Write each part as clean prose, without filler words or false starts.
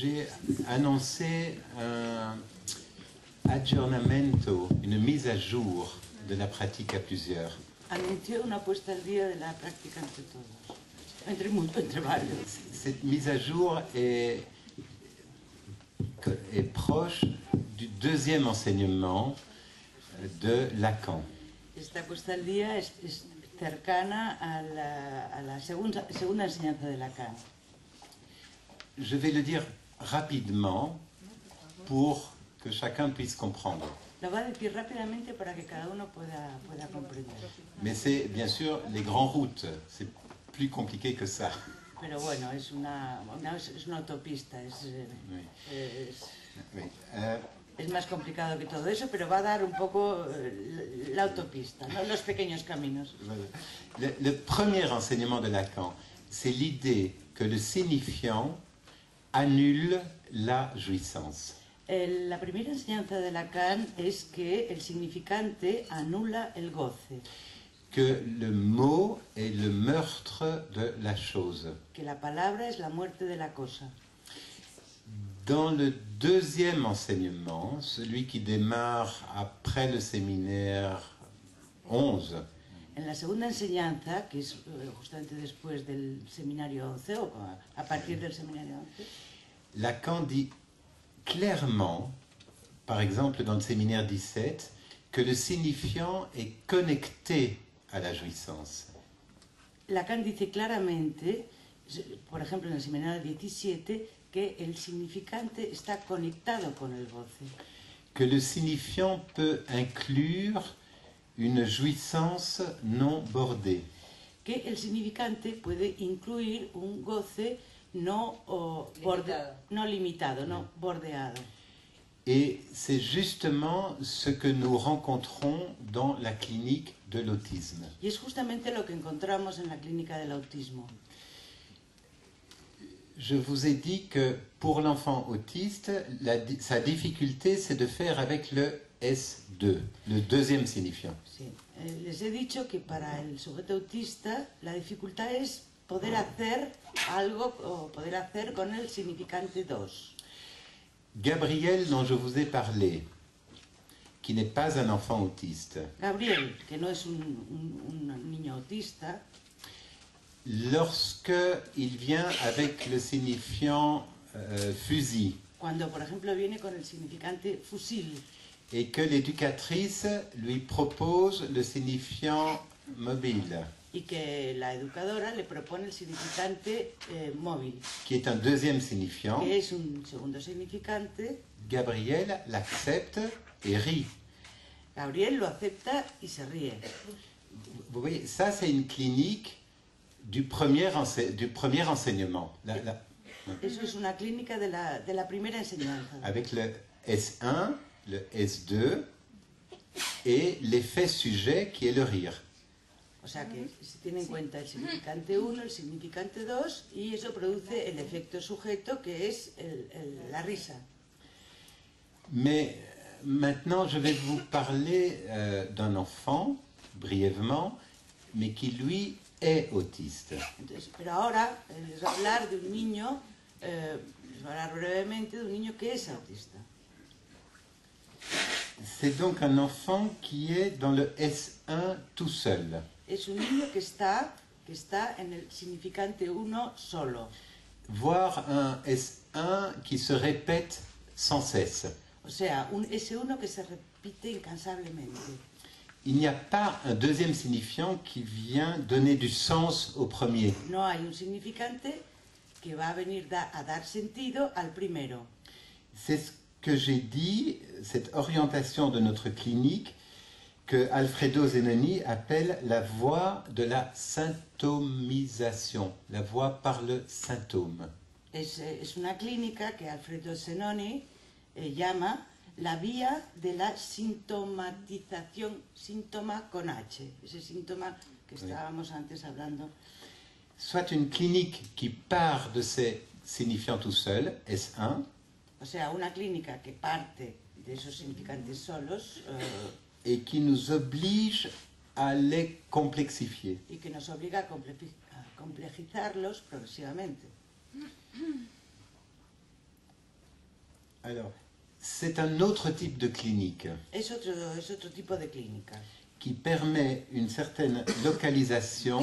j'ai annoncé un aggiornamento, une mise à jour de la pratique à plusieurs. Anunció una puesta al día de la práctica entre todos, entre varios. Cette mise à jour est proche du deuxième enseignement de Lacan. Esta puesta al día es cercana a la segunda enseñanza de Lacan. Je vais le dire rapidement pour que chacun puisse comprendre. Lo va a decir rápidamente para que cada uno pueda comprender. Mais c'est bien sûr les grandes routes, c'est plus compliqué que ça. Pero bueno, es una autopista, Oui. Oui. Es más complicado que todo eso, pero va a dar un poco la autopista, ¿no? Los pequeños caminos. Voilà. Le premier enseignement de Lacan, c'est l'idée que le signifiant annule la jouissance. La primera enseñanza de Lacan es que el significante anula el goce. Que le mot est le meurtre de la chose. Que la palabra es la muerte de la cosa. Dans le deuxième enseignement, celui qui démarre après le séminaire 11, en la segunda enseñanza, que es justamente después del seminario 11, o a partir del seminario 11, Lacan dit clairement, par exemple dans le séminaire 17, que le signifiant est connecté à la jouissance. Lacan dice claramente, por ejemplo en el seminario 17, que el significante está conectado con el goce. Que le signifiant peut inclure une jouissance non bordée. Que el significante puede incluir un goce no limitado, no bordeado. Et c'est justement ce que nous rencontrons dans la clinique de l'autisme. Y es justamente lo que encontramos en la clínica del autismo. Je vous ai dit que pour l'enfant autiste, sa difficulté, c'est de faire avec le S2, le deuxième signifiant. Sí. Les he dicho que para el sujeto autista la dificultad es poder hacer algo o poder hacer con el significante 2. Gabriel, dont je vous ai parlé, qui n'est pas un enfant autiste. Gabriel, que no es un niño autista. Lorsque il vient avec le signifiant fusil. Cuando, por ejemplo, viene con el significante fusil. Et que l'éducatrice lui propose le signifiant mobile. Y que la educadora le propone el significante móvil. Qui est un deuxième signifiant. Que es un segundo significante. Gabriel l'accepte et rit. Gabriel lo acepta y se ríe. Vous voyez, ça c'est une clinique du premier enseignement. Eso es una clínica de la primera enseñanza. Avec le S1, le S2 et l'effet sujet qui est le rire. O sea que se tiene en cuenta el significante 1, el significante 2 y eso produce el efecto sujeto que es la risa. Mais maintenant je vais vous parler d'un enfant, brièvement, mais qui lui est autiste. Entonces, pero ahora les voy a hablar de un niño, les voy a hablar brevemente de un niño que es autista. C'est donc un enfant qui est dans le S1 tout seul. Es un niño que está en el significante 1 solo. Voire un S1 qui se répète sans cesse. O sea, un S1 que se repite incansablemente. Il n'y a pas un deuxième signifiant qui vient donner du sens au premier. No hay un significante que va a venir a dar sentido al primero. C'est ce que j'ai dit, cette orientation de notre clinique que Alfredo Zenoni appelle la voie de la symptomisation, la voie par le symptôme. Es una clínica que Alfredo Zenoni llama la vía de la sintomatización, síntoma con H, ese síntoma que estábamos antes hablando. Soit une clinique qui part de ses signifiants tout seul, S1. O sea, una clínica que parte de esos significantes solos. Et qui nous oblige à les complexifier. Y que nos obliga a complejizarlos progresivamente. Alors, c'est un autre type de clinique Es otro tipo de clínica qui permet une certaine localisation,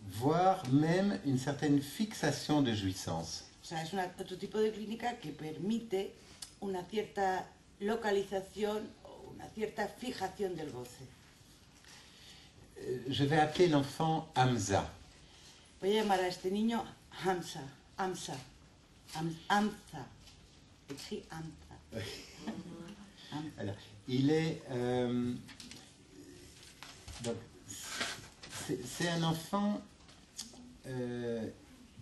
voire même une certaine fixation de jouissance. O sea, es otro tipo de clínica que permite una cierta localización o una cierta fijación del goce. Je vais appeler l'enfant Hamza. Voy a llamar a este niño Hamza. Hamza. Écrit Hamza. Alors, il est... donc, c'est un enfant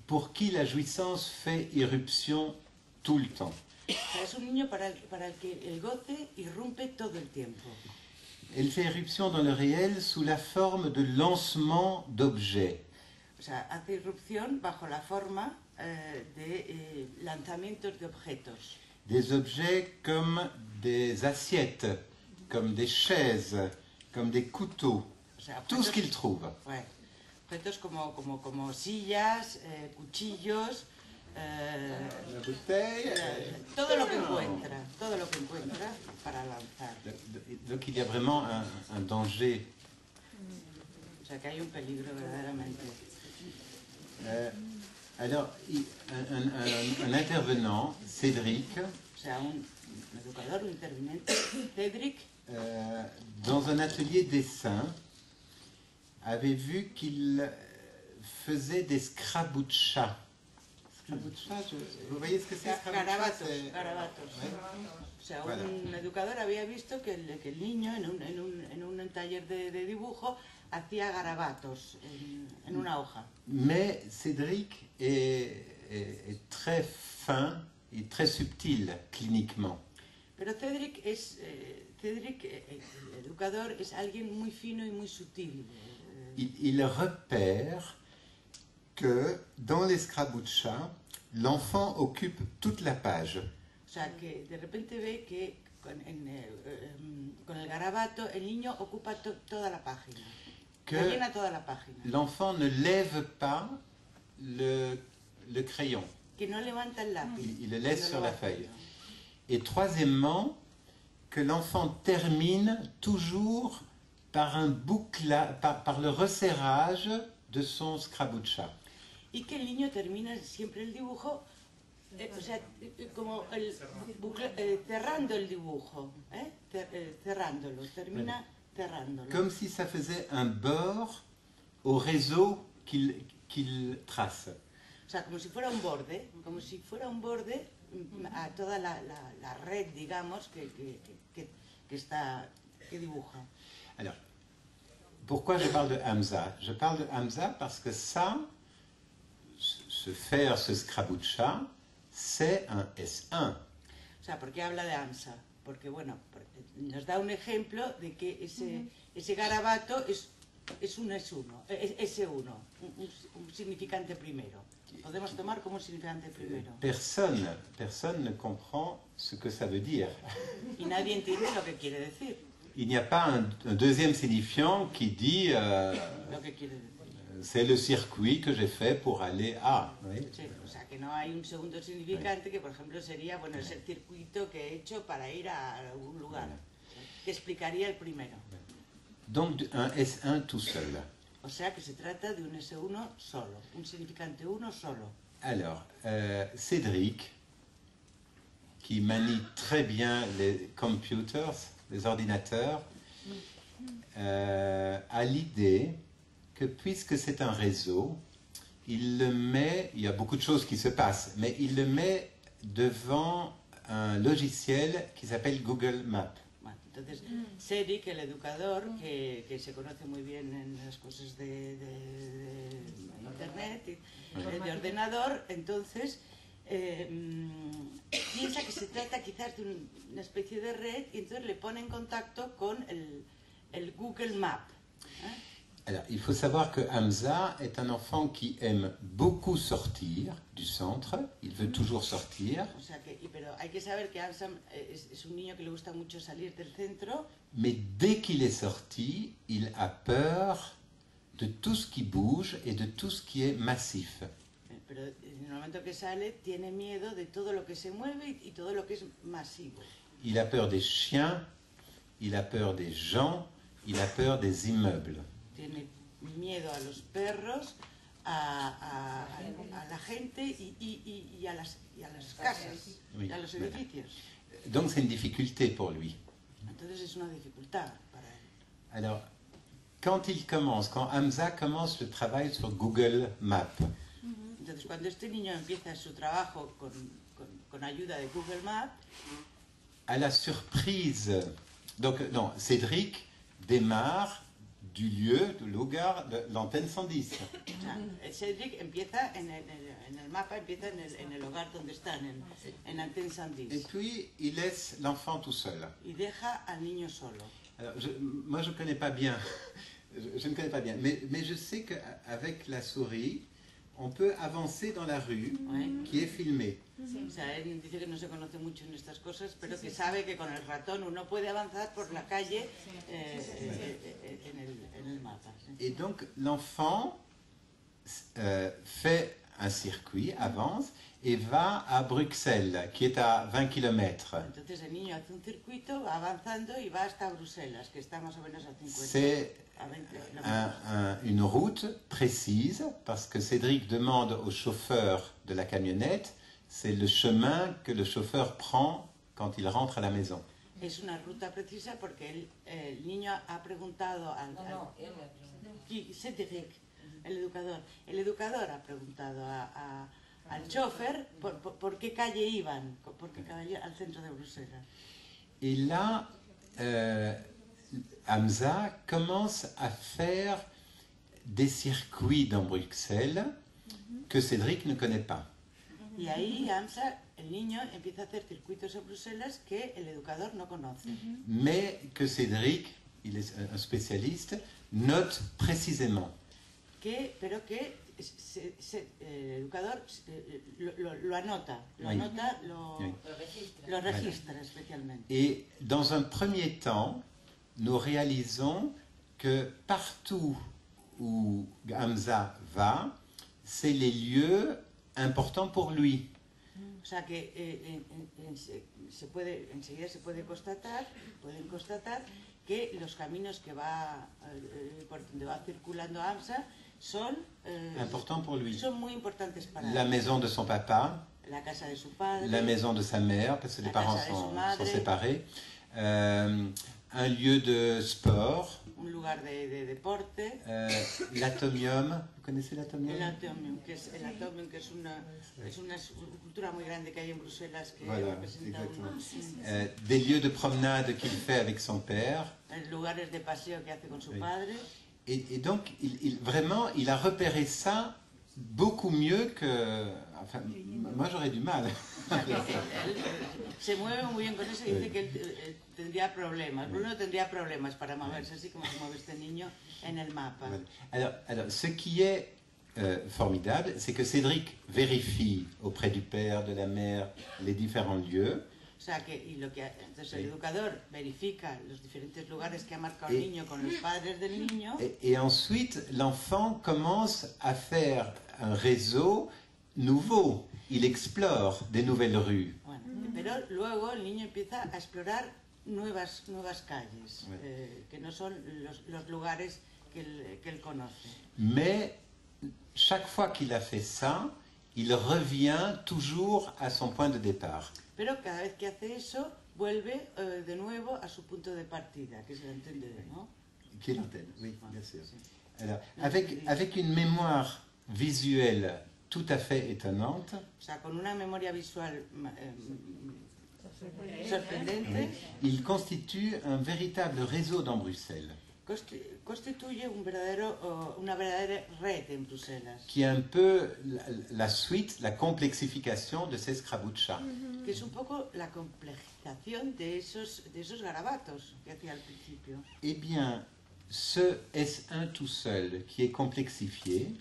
pour qui la jouissance fait irruption tout le temps. O sea, es un niño para el que el goce irrumpe todo el tiempo. Elle fait irruption dans le réel sous la forme de lancement d'objets. O sea, hace irrupción bajo la forma de lanzamientos de objetos. Des objets comme des assiettes, comme des chaises, comme des couteaux, O sea, tout ce qu'il trouve. Ouais. Objetos como sillas, cuchillos, La bouteille. todo lo que encuentra para lanzar. Donc il y a vraiment un danger. O sea, que hay un peligro verdaderamente. Alors, un intervenant, Cédric, O sea, un educador, un interviniente, Cédric, dans un atelier dessin, avait vu qu'il faisait des scrabuchas. Vous voyez ce que c'est, scrabuchas? Garabatos. O sea, Voilà. un educador había visto que el niño en un taller de dibujo hacía garabatos en una hoja. Mais Cédric est très fin et très subtil cliniquement. Pero Cédric, el educador, es alguien muy fino y muy sutil. Il repère que dans les scrabuchas, l'enfant occupe toute la page. O sea, que de repente ve que con el garabato el niño ocupa toda la página. Que Llena toda la página. l'enfant ne lève pas le crayon. Que no levanta el lápiz. Il le laisse No sur lo la va feuille. haciendo. Et troisièmement, que l'enfant termine toujours par par le resserrage de son scrabucha. Y que el niño termina siempre el dibujo, o sea, como cerrando el dibujo, cerrándolo, termina cerrándolo. Comme si ça faisait un bord au réseau qu'il trace. O sea, como si fuera un borde a toda la red, digamos, que dibuja. Alors, pourquoi je parle de Hamza? Je parle de Hamza parce que ça, faire ce scrabucha, c'est un S1. O sea, ¿por qué habla de Hamza? Porque, bueno, nos da un ejemplo de que ese garabato es un S1, un significante primero. Podemos tomar como un significante primero. Personne ne comprend ce que ça veut dire. Y nadie entiende lo que quiere decir. Il n'y a pas un deuxième signifiant qui dit Lo que quiere decir. c'est le circuit que j'ai fait pour aller à. Oui. Sí, o sea, que no hay un segundo significante que, por ejemplo, sería, bueno, es el circuito que he hecho para ir a algún lugar, que explicaría el primero. Donc un S1 tout seul. O sea, que se trata de un S1 solo, un significante 1 solo. Alors, Cédric, qui manie très bien les computers, les ordinateurs, a l'idée que puisque c'est un réseau, il le met, il y a beaucoup de choses qui se passent, mais il le met devant un logiciel qui s'appelle Google Maps. Bueno, entonces, Cédric, el educador, que se conoce muy bien en las cosas de internet, de ordenador, entonces piensa que se trata quizás de una especie de red y entonces le pone en contacto con el Google Map. Alors, il faut savoir que Hamza est un enfant qui aime beaucoup sortir du centre, il veut toujours sortir, O sea que, pero hay que saber que Hamza es un niño que le gusta mucho salir del centro, mais dès qu'il est sorti, il a peur de tout ce qui bouge et de tout ce qui est massif. pero pero en el momento que sale tiene miedo de todo lo que se mueve y todo lo que es masivo. Il a peur des chiens, il a peur des gens, il a peur des immeubles. Tiene miedo a los perros, a la gente y a las casas, Oui. y a los edificios. Donc c'est une difficulté pour lui. Entonces es una dificultad para él. Alors, quand Hamza commence le travail sur Google Maps, Entonces cuando este niño empieza su trabajo con ayuda de Google Maps, à la surprise, donc non, Cédric démarre du lieu, du lugar, de l'antenne 110. o sea, Cedric empieza en el mapa, empieza en el hogar donde están, en Antenne Et 110, puis, il laisse l'enfant tout seul. y deja al niño solo. Alors, moi, je ne connais pas bien, je ne connais pas bien, mais je sais qu'avec la souris, on peut avancer dans la rue Ouais. qui est filmée. O sea, él dice que no se conoce mucho en estas cosas, pero que sabe que con el ratón uno puede avanzar por la calle en el mapa. ¿Sí? Et donc, l'enfant fait un circuit, avance, et va à Bruxelles, qui est à 20 km. Entonces el niño hace un circuito, va avanzando y va hasta Bruselas, que está más o menos a 50. C'est A 20 kilómetros. une route précise, parce que Cédric demande au chauffeur de la camionnette, c'est le chemin que le chauffeur prend quand il rentre à la maison. Es una ruta precisa porque el niño ha preguntado Cedric, el educador ha preguntado al chofer por qué calle iban, por qué calle al centro de Bruselas. Et là, Hamza commence à faire des circuits dans Bruxelles que Cédric ne connaît pas. Y ahí Hamza, el niño, empieza a hacer circuitos en Bruselas que el educador no conoce. Mais que Cédric, il est un spécialiste, note précisément. Pero que el educador lo anota, Oui. Oui. lo registra especialmente. Et dans un premier temps, nous réalisons que partout où Hamza va, c'est les lieux importants pour lui. O sea que enseguida se pueden constatar que los caminos que por donde va circulando Hamza son Importants pour lui. son muy importantes para La él. maison de son papa, La casa de su padre, la maison de sa mère, parce que les La parents casa de su sont madre. séparés, un lieu de sport, un lugar de deporte, l'atomium. Vous connaissez l'atomium? el Atomium, que es una escultura muy grande que hay en Bruselas que Voilà, representa exactement. Des lieux de promenade qu'il fait avec son père. lugares de paseo que hace con su Oui. padre. Et donc, vraiment, il a repéré ça beaucoup mieux que... Enfin, moi, j'aurais du mal. O sea, que él se mueve muy bien con eso y dice que él tendría problemas. Bruno tendría problemas para moverse así como se mueve este niño en el mapa. Voilà. Alors, ce qui est formidable, c'est que Cédric vérifie auprès du père, de la mère, les différents lieux. O sea, entonces el educador verifica los diferentes lugares que ha marcado el niño con los padres del niño. Et ensuite, l'enfant commence à faire un réseau nouveau. Il explore des nouvelles rues. Bueno, pero luego el niño empieza a explorar nuevas calles, que no son los lugares que él conoce. Mais chaque fois qu'il a fait ça, il revient toujours à son point de départ. Pero cada vez que hace eso, vuelve de nuevo a su punto de partida, que es el entender, ¿no? Qui est l'antenne, oui, bien sûr. Alors, avec une mémoire visuelle tout à fait étonnante, O sea, con una memoria visual sorprendente, il constitue un véritable réseau dans Bruxelles, constituye una verdadera red en Bruselas, qui est un peu la suite, la complexification de ces Scraboucha. que es un poco la complejización de esos garabatos que hacía al principio. Eh bien, ce S1 tout seul qui est complexifié,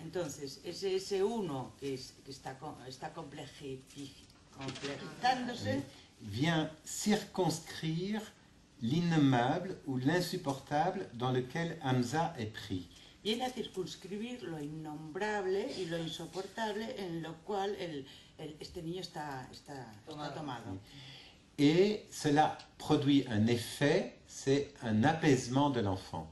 Entonces, ese S1 que está complejizándose, vient circonscrire l'innommable ou l'insupportable dans lequel Hamza est pris. Viene a circunscribir lo innombrable y lo insoportable en lo cual este niño está tomado. Et cela produit un effet, c'est un apaisement de l'enfant.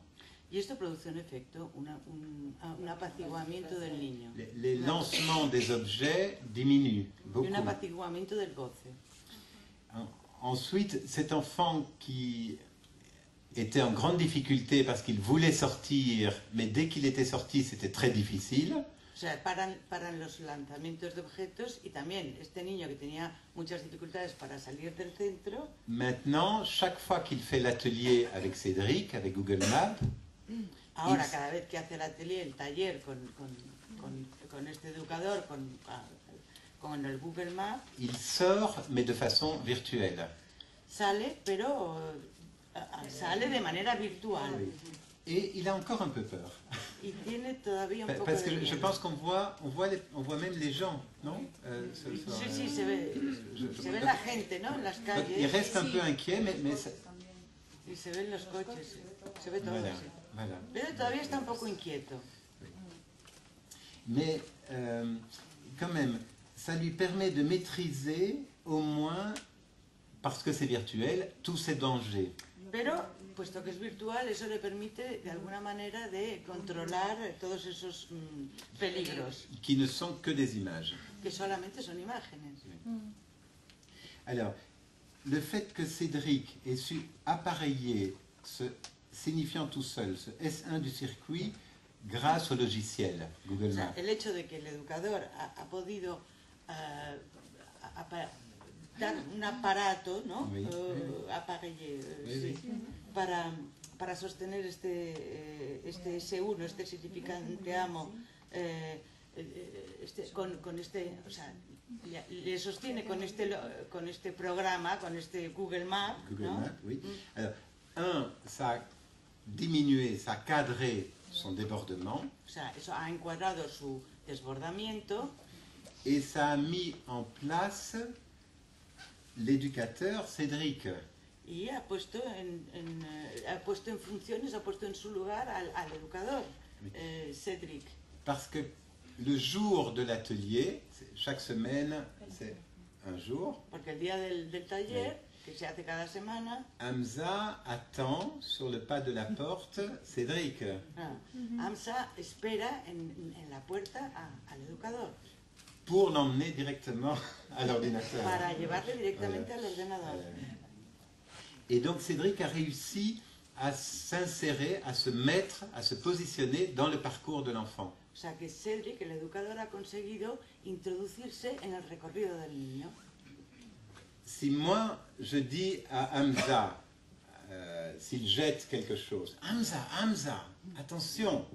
Y esto produce un efecto, un apaciguamiento del niño. Les lancements des objets diminuent Y beaucoup. un apaciguamiento del goce. Ensuite, cet enfant qui était en grande difficulté parce qu'il voulait sortir, mais dès qu'il était sorti, c'était très difficile. O sea, paran los lanzamientos de objetos y también este niño que tenía muchas dificultades para salir del centro. Maintenant, chaque fois qu'il fait l'atelier avec Cédric, avec Google Maps, Ahora, cada vez que hace el atelier, el taller con este educador, con el Google Maps, il sort, mais de façon virtuelle. sale, pero sale de manera virtual. Et il a encore un peu peur. Y tiene todavía un poco Parce de que je miedo. pense qu'on voit même les gens, non Sí, se ve la gente, ¿no? En las Donc, calles. il reste un peu inquiet, mais ça... Y se ven los coches, se ve todo Voilà, así. voilà. Pero todavía está un poco inquieto. Mais quand même, ça lui permet de maîtriser au moins, parce que c'est virtuel, tous ces dangers. Pero, puesto que es virtual, eso le permite de alguna manera de controlar todos esos peligros, Qui ne sont que des images. que solamente son imágenes. Alors, le fait que Cédric ait su appareiller ce signifiant tout seul, ce S1 du circuit, grâce au logiciel Google O sea, Maps. el hecho de que el educador ha podido dar un aparato, ¿no? Oui. Appareiller, Oui, sí, para sostener este S1, este significante amo, con este, o sea, le sostiene con este programa, con este Google Maps, Google ¿no? Maps, oui. Alors, ça a diminué, ça a cadré son débordement, O sea, eso ha encuadrado su desbordamiento et ça a mis en place l'éducateur Cédric. y ha puesto en funciones, ha puesto en su lugar al educador, Cédric. Parce que le jour de l'atelier, chaque semaine, c'est un jour, Porque el día del taller, que se hace cada semana, Hamza attend sur le pas de la porte Cédric AMSA espera en la puerta al educador pour l'emmener directement à l'ordinateur. para llevarle directamente al ordenador. Et donc Cédric a réussi à s'insérer, à se mettre, à se positionner dans le parcours de l'enfant. O sea que Cédric, el educador, ha conseguido introducirse en el recorrido del niño. Si moi je dis à Hamza, s'il jette quelque chose, Hamza, attention,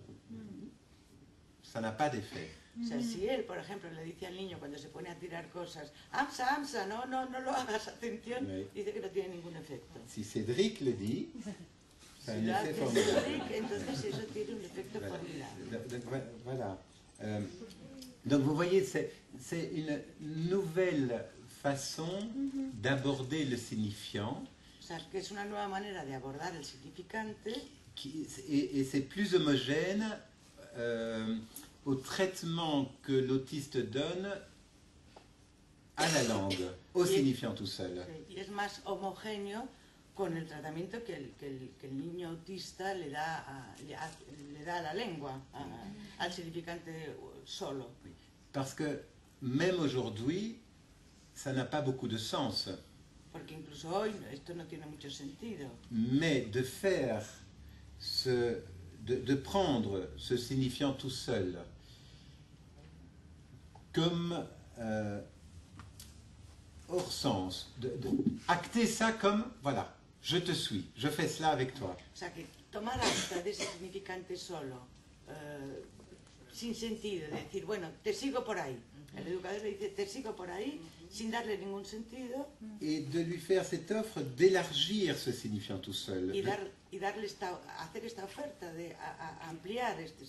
ça n'a pas d'effet. O sea, si él, por ejemplo, le dice al niño cuando se pone a tirar cosas, AMSA, no lo hagas, atención, Oui. dice que no tiene ningún efecto. Si Cédric le dit, c'est un Si lo effet hace formidable. Cédric, entonces eso tiene un efecto formidable. Donc, voilà. Donc vous voyez, c'est une nouvelle façon d'aborder le signifiant O sea, que es una nueva manera de abordar el significante et c'est plus homogène au traitement que l'autiste donne à la langue, au signifiant tout seul. y es más homogéneo con el tratamiento que el niño autista le da a la lengua, al significante solo. Parce que même aujourd'hui, ça n'a pas beaucoup de sens. Porque incluso hoy esto no tiene mucho sentido. Mais de faire de prendre ce signifiant tout seul comme hors sens, acter ça comme, voilà, je te suis, je fais cela avec toi. O sea, que tomar acta de ese significante solo, sin sentido, de decir, bueno, te sigo por ahí. El educador le dice, te sigo por ahí, sin darle ningún sentido, Et de lui faire cette offre d'élargir ce signifiant tout seul. y darle hacer esta oferta de ampliar este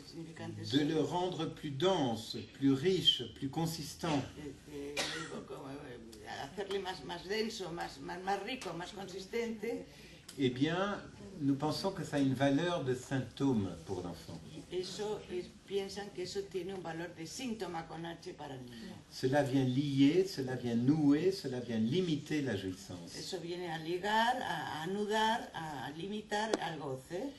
significante De solo. le rendre plus dense, plus riche, plus consistant. Hacerle más denso, más rico, más consistente. Eh bien, nous pensons que ça a une valeur de symptôme pour l'enfant. Piensan que eso tiene un valor de síntoma con H para el niño. Cela vient lier, cela vient nouer, cela vient limiter la jouissance. Eso viene a ligar, a anudar, a limitar al goce.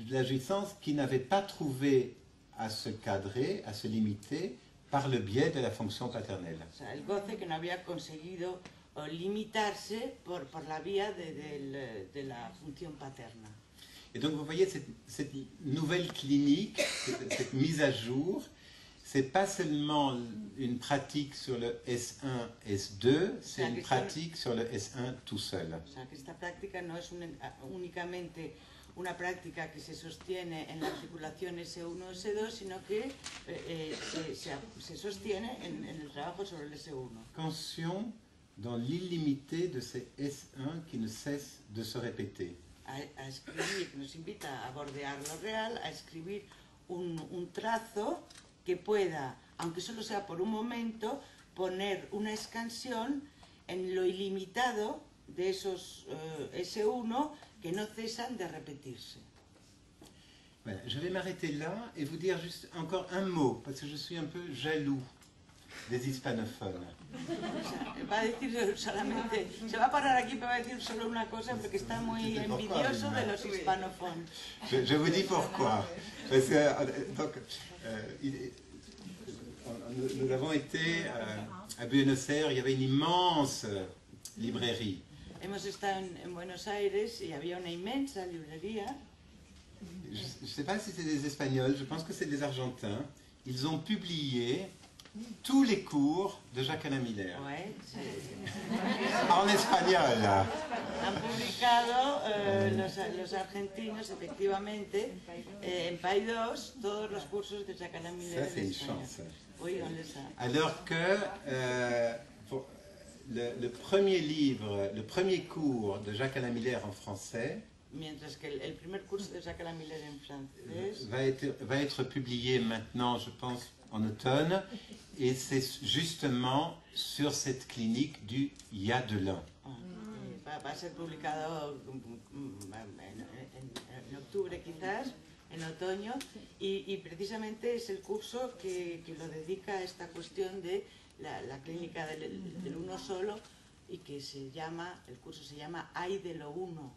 La jouissance qui n'avait pas trouvé à se cadrer, à se limiter, par le biais de la fonction paternelle. O sea, el goce que no había conseguido limitarse por la vía de la función paterna. Et donc vous voyez cette nouvelle clinique, cette mise à jour, c'est pas seulement une pratique sur le S1, S2, c'est une pratique sur le S1 tout seul. O sea, que esta práctica no es únicamente una práctica que se sostiene en la articulación S1, S2, sino que se sostiene en el trabajo sobre el S1. Attention dans l'illimité de ces S1 qui ne cessent de se répéter. A escribir, nos invita a bordear lo real, a escribir un trazo que pueda, aunque solo sea por un momento, poner una escansión en lo ilimitado de esos S1 que no cesan de repetirse. Voilà, je vais m'arrêter là et vous dire juste encore un mot, parce que je suis un peu jaloux des hispanophones. O sea, va a decir solamente, se va a parar aquí, pero va a decir solo una cosa porque está muy envidioso de los hispanófonos. Je vous dis pourquoi. Parce que, donc, nous avons été à Buenos Aires, il y avait une immense librairie. Hemos estado en Buenos Aires y había una inmensa librería. Je ne sais pas si c'est des Espagnols, je pense que c'est des Argentins. Ils ont publié tous les cours de Jacques-Alain Miller. Ouais, en espagnol. Han publicado los argentinos, efectivamente, en País 2, todos los cursos de Jacques-Alain Miller. Ça, c'est une chance. Oui, on le sait. Alors que le premier livre, le premier cours de Jacques-Alain Miller en français, mientras que el primer curso de Jacques-Alain Miller en francés va être publié maintenant, je pense, en automne, et c'est justement sur cette clinique du il y a de l'un. Va a ser publicado en octubre quizás, en otoño, y precisamente es el curso que lo dedica a esta cuestión de la clínica del uno solo, y que el curso se llama Hay de lo uno.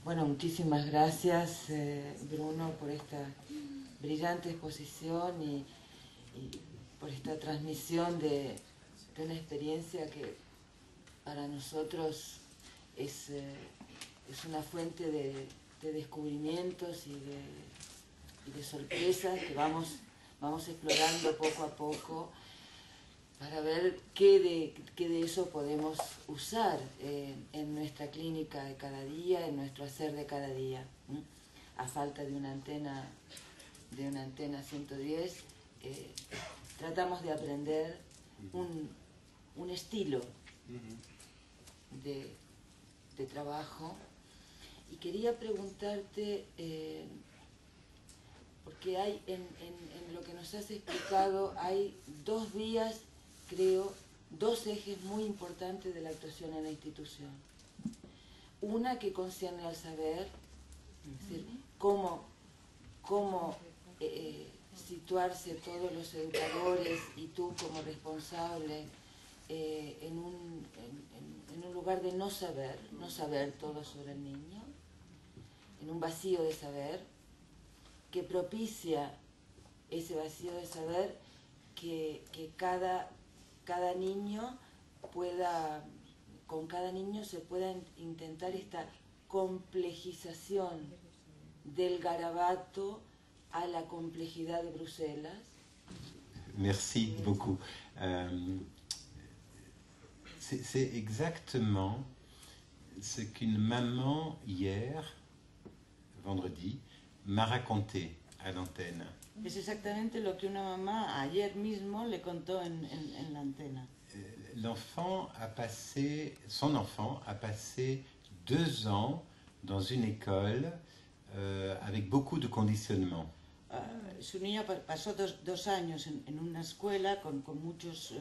Bueno, muchísimas gracias Bruno por esta brillante exposición y por esta transmisión de una experiencia que para nosotros es una fuente de descubrimientos y de sorpresas que vamos explorando poco a poco para ver qué de eso podemos usar en nuestra clínica de cada día, en nuestro hacer de cada día. A falta de una antena 110, tratamos de aprender un estilo de trabajo. Y quería preguntarte, porque hay en lo que nos has explicado, hay dos vías, creo, dos ejes muy importantes de la actuación en la institución. Una que concierne al saber, es decir, cómo situarse todos los educadores y tú como responsable en un lugar de no saber todo sobre el niño, en un vacío de saber, que propicia ese vacío de saber que cada niño con cada niño se pueda intentar esta complejización del garabato a la complejidad de Bruselas. Merci beaucoup. C'est exactement ce qu'une maman hier, vendredi, m'a raconté à l'antenne. Es exactamente lo que una mamá ayer mismo le contó en la antena. Son enfant a passé 2 ans dans une école avec beaucoup de conditionnement. Su niño pasó dos años en una escuela con muchos...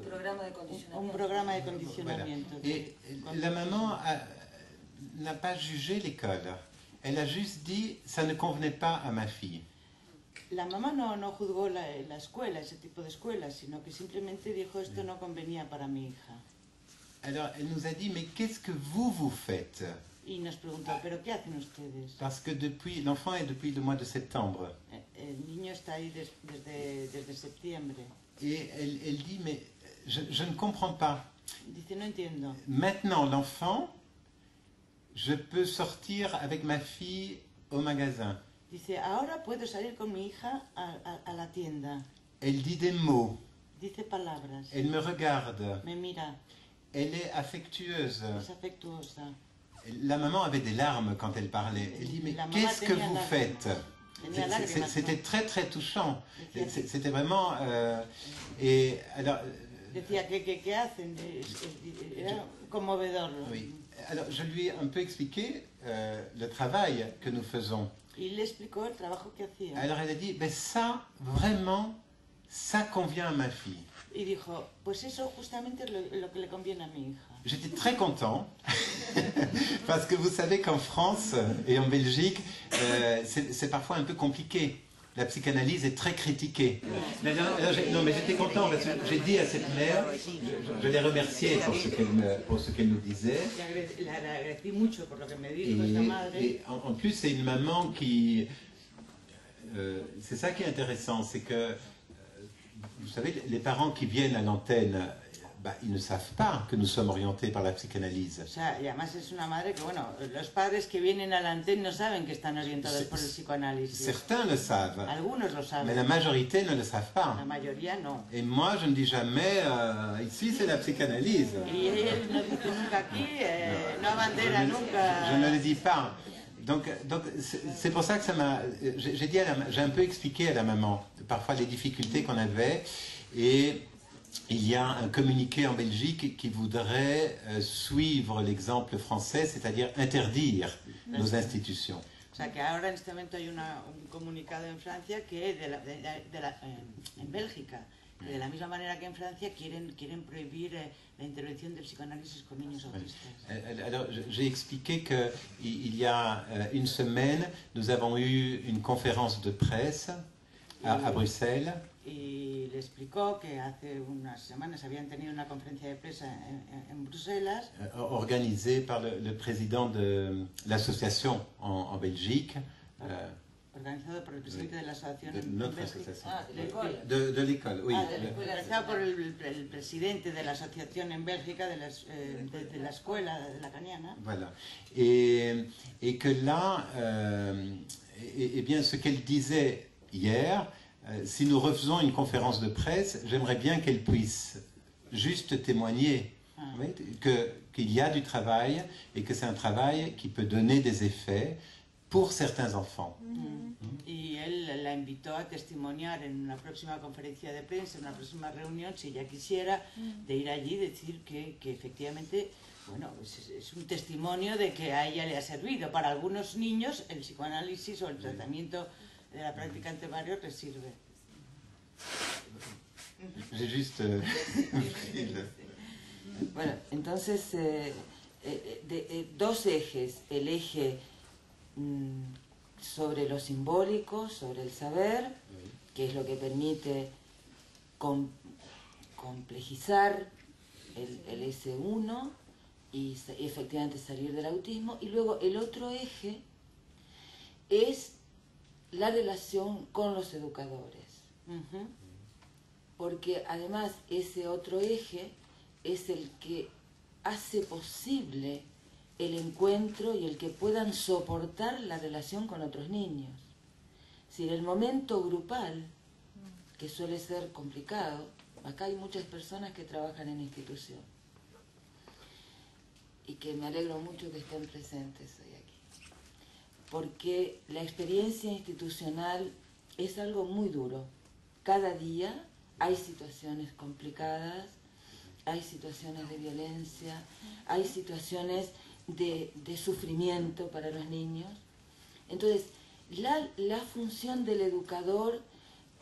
programa de condicionamiento. Un programa de condicionamiento. Voilà. Et la maman n'a pas jugé l'école. Elle a juste dit ça ne convenait pas à ma fille. La mamá no juzgó la escuela, ese tipo de escuela, sino que simplemente dijo esto no convenía para mi hija. Alors elle nous a dit mais qu'est-ce que vous faites? Y nos preguntó, ¿pero qué hacen ustedes? Parce que l'enfant est depuis le mois de septembre. El niño está ahí desde septiembre. Et elle dit mais je ne comprends pas. Dice, no entiendo. Maintenant l'enfant, je peux sortir avec ma fille au magasin. Dice, ahora puedo salir con mi hija a la tienda. Elle dit des mots. Dice palabras. Elle me regarde. Me mira. Elle est affectueuse. Es afectuosa. La maman avait des larmes quand elle parlait. Elle dit mais qu'est-ce que vous faites? C'était très très touchant. C'était vraiment et alors. Decía ¿qué hacen? Era conmovedor. Oui. Alors je lui ai un peu expliqué le travail que nous faisons. Y le explicó el trabajo que hacía. Alors elle a dit ben ça vraiment ça convient à ma fille. Y dijo pues eso justamente es lo que le conviene a mi hija. J'étais très content parce que vous savez qu'en France et en Belgique c'est parfois un peu compliqué. La psychanalyse est très critiquée. Non, mais j'étais content parce que j'ai dit à cette mère, je l'ai remerciée pour ce qu'elle nous disait. Et en plus, c'est une maman qui... c'est ça qui est intéressant, c'est que, vous savez, les parents qui viennent à l'antenne, ils ne savent pas que nous sommes orientés par la psychanalyse. O sea, y además es una madre que, bueno, los padres que vienen a la antenne no saben que están orientados por el psicoanálisis. Certains le savent. Algunos lo saben. Mais la majorité ne le savent pas. La mayoría no. Et moi, je ne dis jamais, ici c'est la psychanalyse. Y él no dice nunca aquí, no abandera nunca. Je ne le dis pas. Donc c'est pour ça que ça m'a... J'ai un peu expliqué à la maman, parfois les difficultés qu'on avait, et il y a un communiqué en Belgique qui voudrait suivre l'exemple français, c'est-à-dire interdire nos institutions. O sea, que ahora en este momento hay un comunicado en Francia que en Bélgica, que de la misma manera que en Francia quieren prohibir la intervención del psicoanálisis con niños autistas. Alors j'ai expliqué qu'il y a une semaine, nous avons eu une conférence de presse à Bruxelles. Y le explicó que hace unas semanas habían tenido una conferencia de prensa en Bruselas. Organisée par le président de l'association en Belgique. Organizado por el presidente de la asociación de notre Bélgica. association. De l'école, oui. Organizado por el presidente de la asociación en Bélgica, de la escuela de la Caniana. Voilà. Et que là, eh bien, ce qu'elle disait hier, si nous refaisons une conférence de presse, j'aimerais bien qu'elle puisse juste témoigner qu'il y a du travail et que c'est un travail qui peut donner des effets pour certains enfants. Y él la invitó a testimoniar en una próxima conferencia de prensa, en una próxima reunión, si ella quisiera, de ir allí y decir que efectivamente, bueno, es un testimonio de que a ella le ha servido. Para algunos niños el psicoanálisis o el tratamiento de la práctica ante varios les sirve. J'ai juste... Bueno, entonces, dos ejes, el eje sobre lo simbólico, sobre el saber, que es lo que permite complejizar el S1 y efectivamente salir del autismo, y luego el otro eje es la relación con los educadores. Porque además ese otro eje es el que hace posible el encuentro y el que puedan soportar la relación con otros niños. Si en el momento grupal, que suele ser complicado, acá hay muchas personas que trabajan en institución y que me alegro mucho que estén presentes hoy aquí, porque la experiencia institucional es algo muy duro. Cada día hay situaciones complicadas, hay situaciones de violencia, hay situaciones de sufrimiento para los niños. Entonces, la función del educador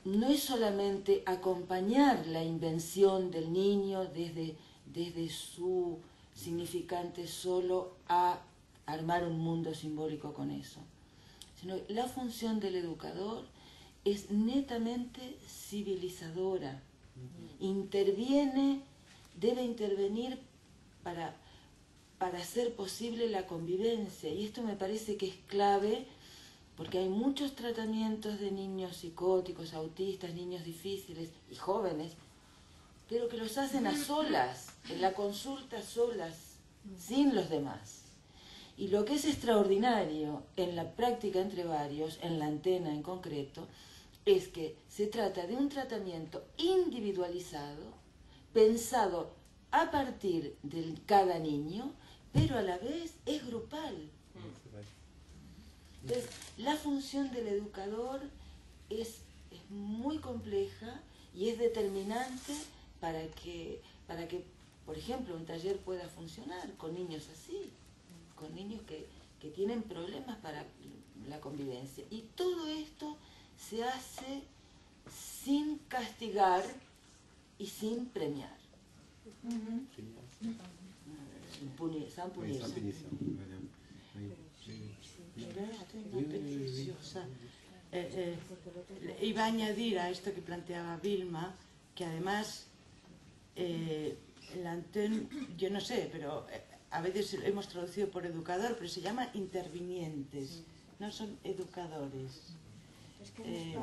no es solamente acompañar la invención del niño desde su significante solo a armar un mundo simbólico con eso, sino la función del educador es netamente civilizadora, interviene, debe intervenir para hacer posible la convivencia, y esto me parece que es clave, porque hay muchos tratamientos de niños psicóticos, autistas, niños difíciles y jóvenes, pero que los hacen a solas, en la consulta solas, sin los demás. Y lo que es extraordinario en la práctica entre varios, en la antena en concreto, es que se trata de un tratamiento individualizado, pensado a partir de cada niño, pero a la vez es grupal. Entonces, la función del educador es muy compleja y es determinante para que, por ejemplo, un taller pueda funcionar con niños así, con niños que tienen problemas para la convivencia. Y todo esto se hace sin castigar y sin premiar. Sans punir. Iba a añadir a esto que planteaba Vilma, que además la antena, yo no sé, pero a veces hemos traducido por educador, pero se llama intervinientes, no son educadores. Si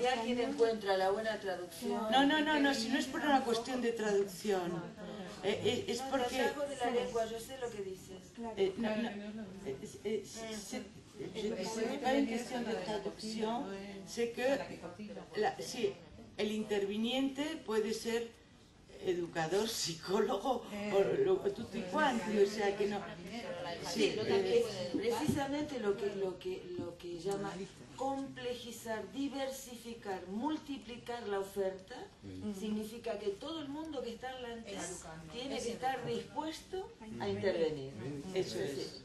alguien encuentra la buena traducción... No, si no es por una cuestión de traducción, es porque... algo de la lengua, yo sé lo que dices. C'est pas une question de traducción, c'est que sí, el interviniente puede ser educador, psicólogo o tutti quanti, o sea que no... Sí, precisamente lo que llama complejizar, diversificar, multiplicar la oferta, significa que todo el mundo que está en la antena tiene que estar dispuesto a intervenir. Eso es.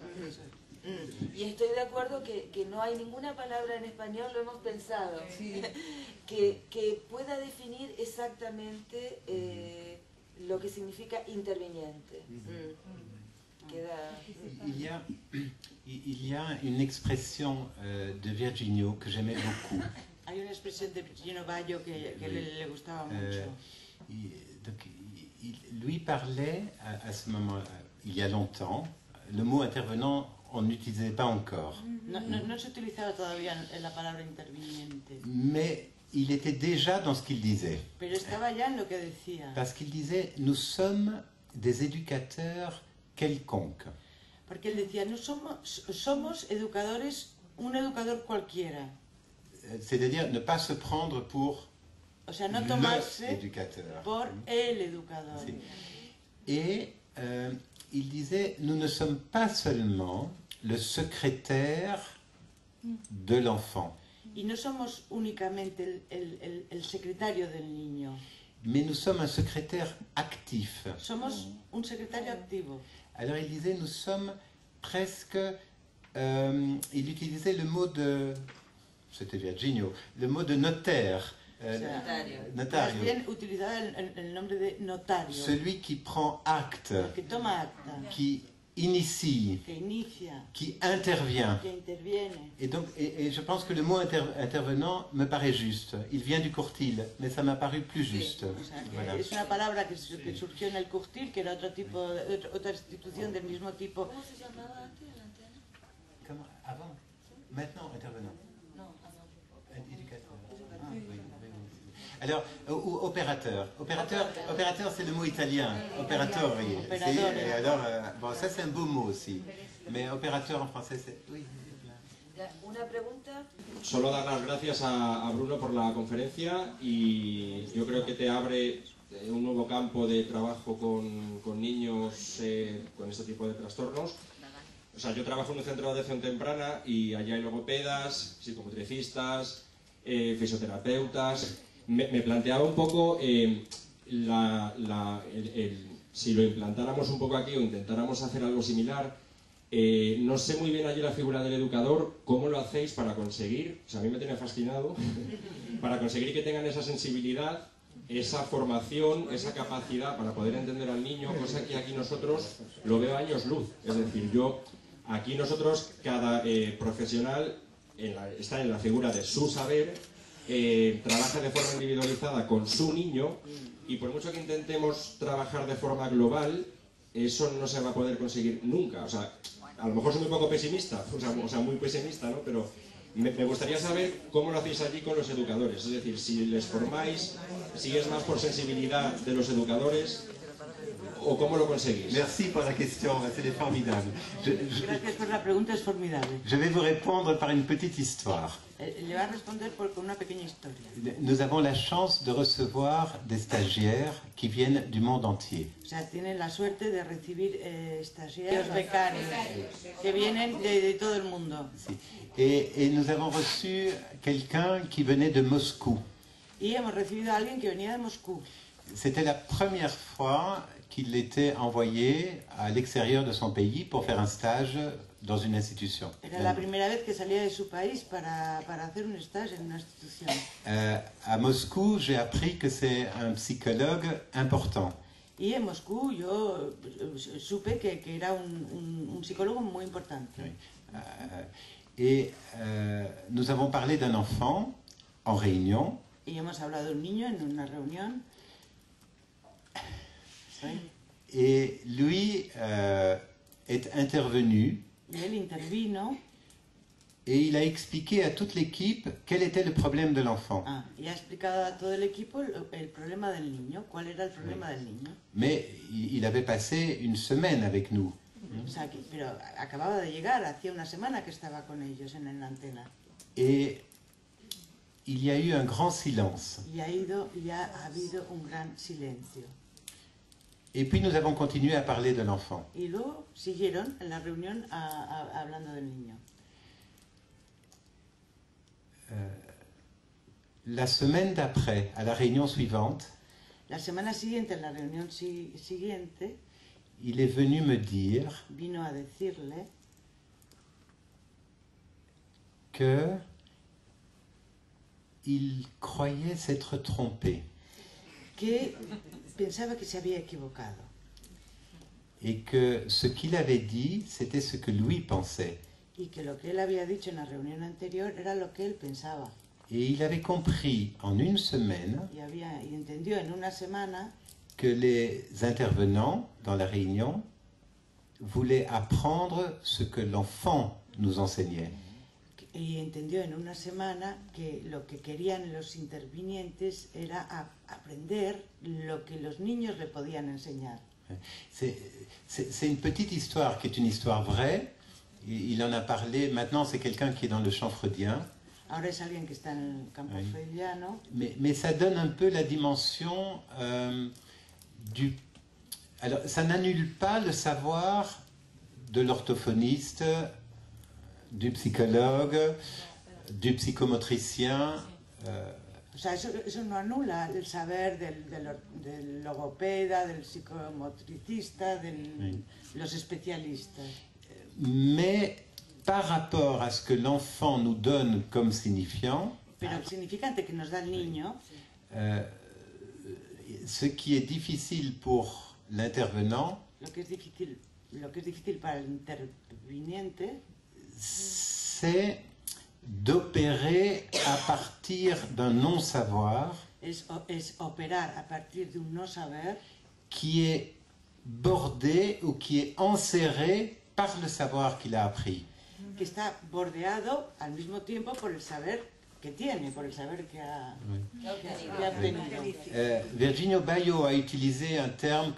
Y estoy de acuerdo que no hay ninguna palabra en español, lo hemos pensado, que pueda definir exactamente lo que significa interviniente. Il y a une expression de Virginio que j'aimais beaucoup. Hay una expresión de Virginio Bayo que le gustaba mucho. Lui parlait à ce moment, il y a longtemps, le mot intervenant, on n'utilisait pas encore. No se utilizaba todavía la palabra interviniente. Mais il était déjà dans ce qu'il disait. Pero estaba ya en lo que decía. Parce qu'il disait, nous sommes des éducateurs quelconques. Porque él decía, no somos educadores, un educador cualquiera. C'est-à-dire ne pas se prendre pour no tomarse l'éducateur. Por el educador. Sí. Et il disait, nous ne sommes pas seulement le secrétaire de l'enfant. Y no somos únicamente el secretario del niño. Mais nous sommes un secrétaire actif. Somos un secretario activo. Alors il disait, nous sommes presque... il utilisait le mot de... C'était Virginio, le mot de notaire. Notario. Bien utilizaba el nombre de notario. Celui qui prend acte. Que toma acta. Qui initie. Que inicia. Qui intervient. Que interviene. Et donc, et je pense que le mot intervenant me paraît juste. Il vient du Courtil, mais ça m'a paru plus juste. Sí. O sea, voilà. Es una palabra que surgió en el Courtil, que era otra institución del mismo tipo. ¿Cómo se llamaba antes la antena? Comment? Avant? Maintenant, intervenant. Non, avant. Éducateur. Ah, oui. Alors, opérateur. Opérateur, c'est le mot italien. Opérateur, oui. Et alors, bon, ça c'est un beau mot aussi. Mais opérateur en français, c'est... Oui. Una pregunta. Solo dar las gracias a Bruno por la conferencia y yo creo que te abre un nuevo campo de trabajo con niños con este tipo de trastornos. O sea, yo trabajo en un centro de atención temprana y allá hay logopedas, psicomotricistas, fisioterapeutas. Me planteaba un poco si lo implantáramos un poco aquí o intentáramos hacer algo similar. No sé muy bien allí la figura del educador, ¿cómo lo hacéis para conseguir? O sea, a mí me tiene fascinado, para conseguir que tengan esa sensibilidad esa formación, esa capacidad para poder entender al niño, cosa que aquí nosotros lo veo a años luz. Es decir, aquí nosotros, cada profesional está en la figura de su saber, trabaja de forma individualizada con su niño, y por mucho que intentemos trabajar de forma global, eso no se va a poder conseguir nunca. O sea, a lo mejor soy un poco pesimista, o sea muy pesimista, ¿no? Pero me gustaría saber cómo lo hacéis allí con los educadores. Es decir, si les formáis, si es más por sensibilidad de los educadores, o cómo lo conseguís. Merci pour la question, c'est formidable. Gracias por la pregunta, es formidable. Je vais vous répondre par une petite histoire. Le va a responder con una pequeña historia. Nous avons la chance de recevoir des stagiaires qui viennent du monde entier. O sea, tienen la suerte de recibir estagiarios becarios que vienen de todo el mundo. Sí. Et nous avons reçu quelqu'un qui venait de Moscou. Y hemos recibido a alguien que venía de Moscú. C'était la première fois qu'il était envoyé à l'extérieur de son pays pour faire un stage dans une institution. Era la primera vez que salía de su país para hacer un stage en una institución. À Moscou, j'ai appris que c'est un psychologue important. Y en Moscú yo supe que era un psicólogo muy importante. Oui. Nous avons parlé d'un enfant en réunion. Y hemos hablado de un niño en una reunión. Et lui est intervenu. Y él intervino. Et il a expliqué à toute l'équipe quel était le problème de l'enfant. Y ha explicado a todo el equipo el problema del niño, cuál era el problema del niño. Mais il avait passé une semaine avec nous. O sea, pero acababa de llegar, hacía una semana que estaba con ellos en la antena. Et il y a eu un grand silence. Y ha habido un gran silencio. Et puis nous avons continué à parler de l'enfant. Y luego siguieron en la reunión hablando del niño. La semaine d'après, à la réunion suivante, la semana siguiente, en la reunión siguiente, il est venu me dire vino a decirle que il croyait s'être trompé. Que pensaba que se había equivocado. Et que ce qu'il avait dit, c'était ce que lui pensait. Y que lo que él había dicho en la reunión anterior era lo que él pensaba. Et il avait compris en une semaine y entendió en una semana que les intervenants dans la réunion voulaient apprendre ce que l'enfant nous enseignait. Y entendió en una semana que lo que querían los intervinientes era aprender lo que los niños le podían enseñar. C'est une petite histoire qui est une histoire vraie. Il en a parlé. Maintenant, c'est quelqu'un qui est dans le champ freudien. Ahora es alguien que está en el campo freudiano. Mais ça donne un peu la dimension du... Alors, ça n'annule pas le savoir de l'orthophoniste, du psychologue, du psychomotricien. O sea, eso no anula el saber del logopeda, del psicomotricista, de los especialistas. Mais par rapport à ce que l'enfant nous donne comme signifiant, pero el significante que nos da el niño, ce qui est difficile pour l'intervenant, lo que es difícil para el interviniente, c'est d'opérer à partir d'un non-savoir es operar a partir de un no saber qui est bordé ou qui est enserré par le savoir qu'il a appris. Que está bordeado al mismo tiempo por el saber que tiene, por el saber que ha obtenido. Virginio Baio a utilisé un terme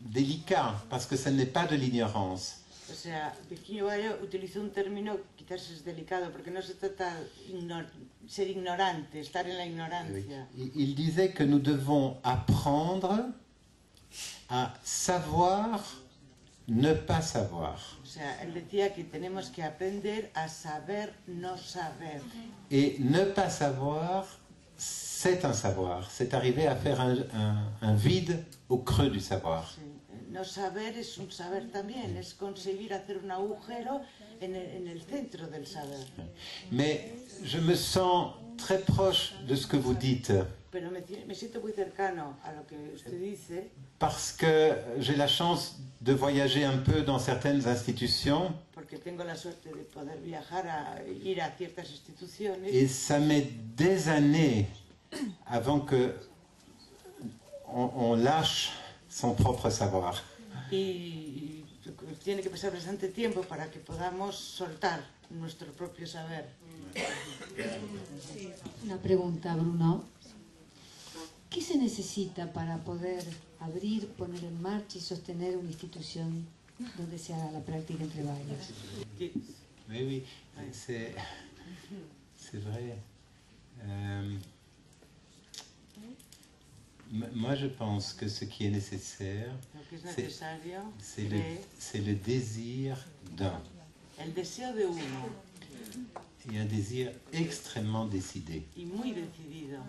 délicat, parce que ce n'est pas de l'ignorance. O sea, Virginio Baio utilizó un término, quizás es delicado, porque no se trata de ser ignorante, estar en la ignorancia. Il disait que nous devons apprendre à savoir ne pas savoir. O sea, él decía que tenemos que aprender a saber no saber. Et ne pas savoir, c'est un savoir. C'est arriver à faire un vide au creux du savoir. Sí. No saber es un saber también, es conseguir hacer un agujero en el centro del saber. Mais je me sens très proche de ce que vous dites. Pero me siento muy cercano a lo que usted dice. Parce que j'ai la chance de voyager un peu dans certaines institutions. Porque tengo la suerte de poder viajar, ir a ciertas instituciones. Et ça met des années avant que on lâche son propre savoir. Y tiene que pasar bastante tiempo para que podamos soltar nuestro propio saber. Una pregunta, Bruno. ¿Qué se necesita para poder abrir, poner en marcha y sostener una institución donde se haga la práctica entre varios? Oui, c'est vrai. Moi, je pense que ce qui est nécessaire, c'est le désir d'un. El deseo de uno. Et un désir extrêmement décidé. Y muy decidido.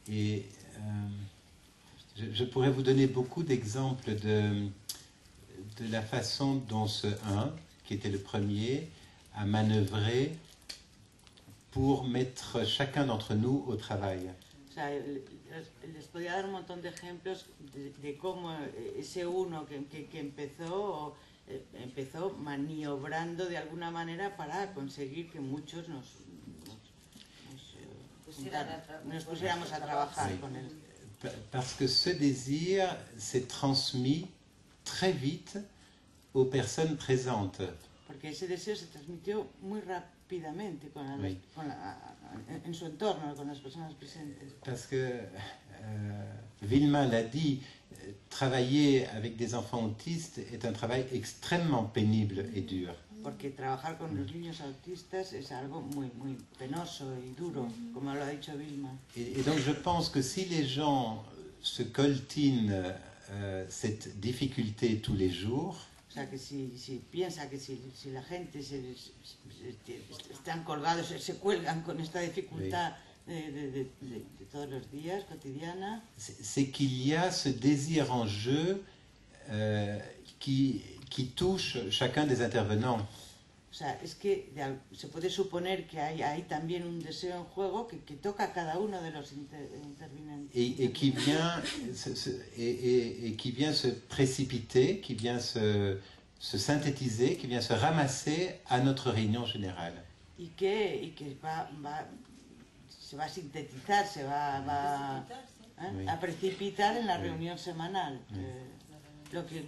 Et je pourrais vous donner beaucoup d'exemples de la façon dont ce 1, qui était le premier, a manœuvré pour mettre chacun d'entre nous au travail. O sea, les podía dar un montón de ejemplos de cómo ese uno que empezó maniobrando de alguna manera para conseguir que muchos nos pusiéramos a trabajar con él. Parce que ce désir s'est transmis très vite aux personnes présentes. Porque ese deseo se transmitió muy rápidamente en su entorno, con las personas presentes. Parce que Vilma l'a dit, travailler avec des enfants autistes est un travail extrêmement pénible et dur. Porque trabajar con los niños autistas es algo muy penoso y duro, como lo ha dicho Vilma. Et donc je pense que si les gens se coltinent cette difficulté tous les jours, o sea, que si piensa que si la gente están colgados, se cuelgan con esta dificultad de todos los días, cotidiana, c'est qu'il y a ce désir en jeu qui touche chacun des intervenants. O sea, es que se puede suponer que hay también un deseo en juego que toca a cada uno de los intervinientes. Et qui vient se précipiter, qui vient se synthétiser, qui vient se ramasser à notre réunion générale. Y que se va a sintetizar, se va a precipitar en la reunión semanal. Lo que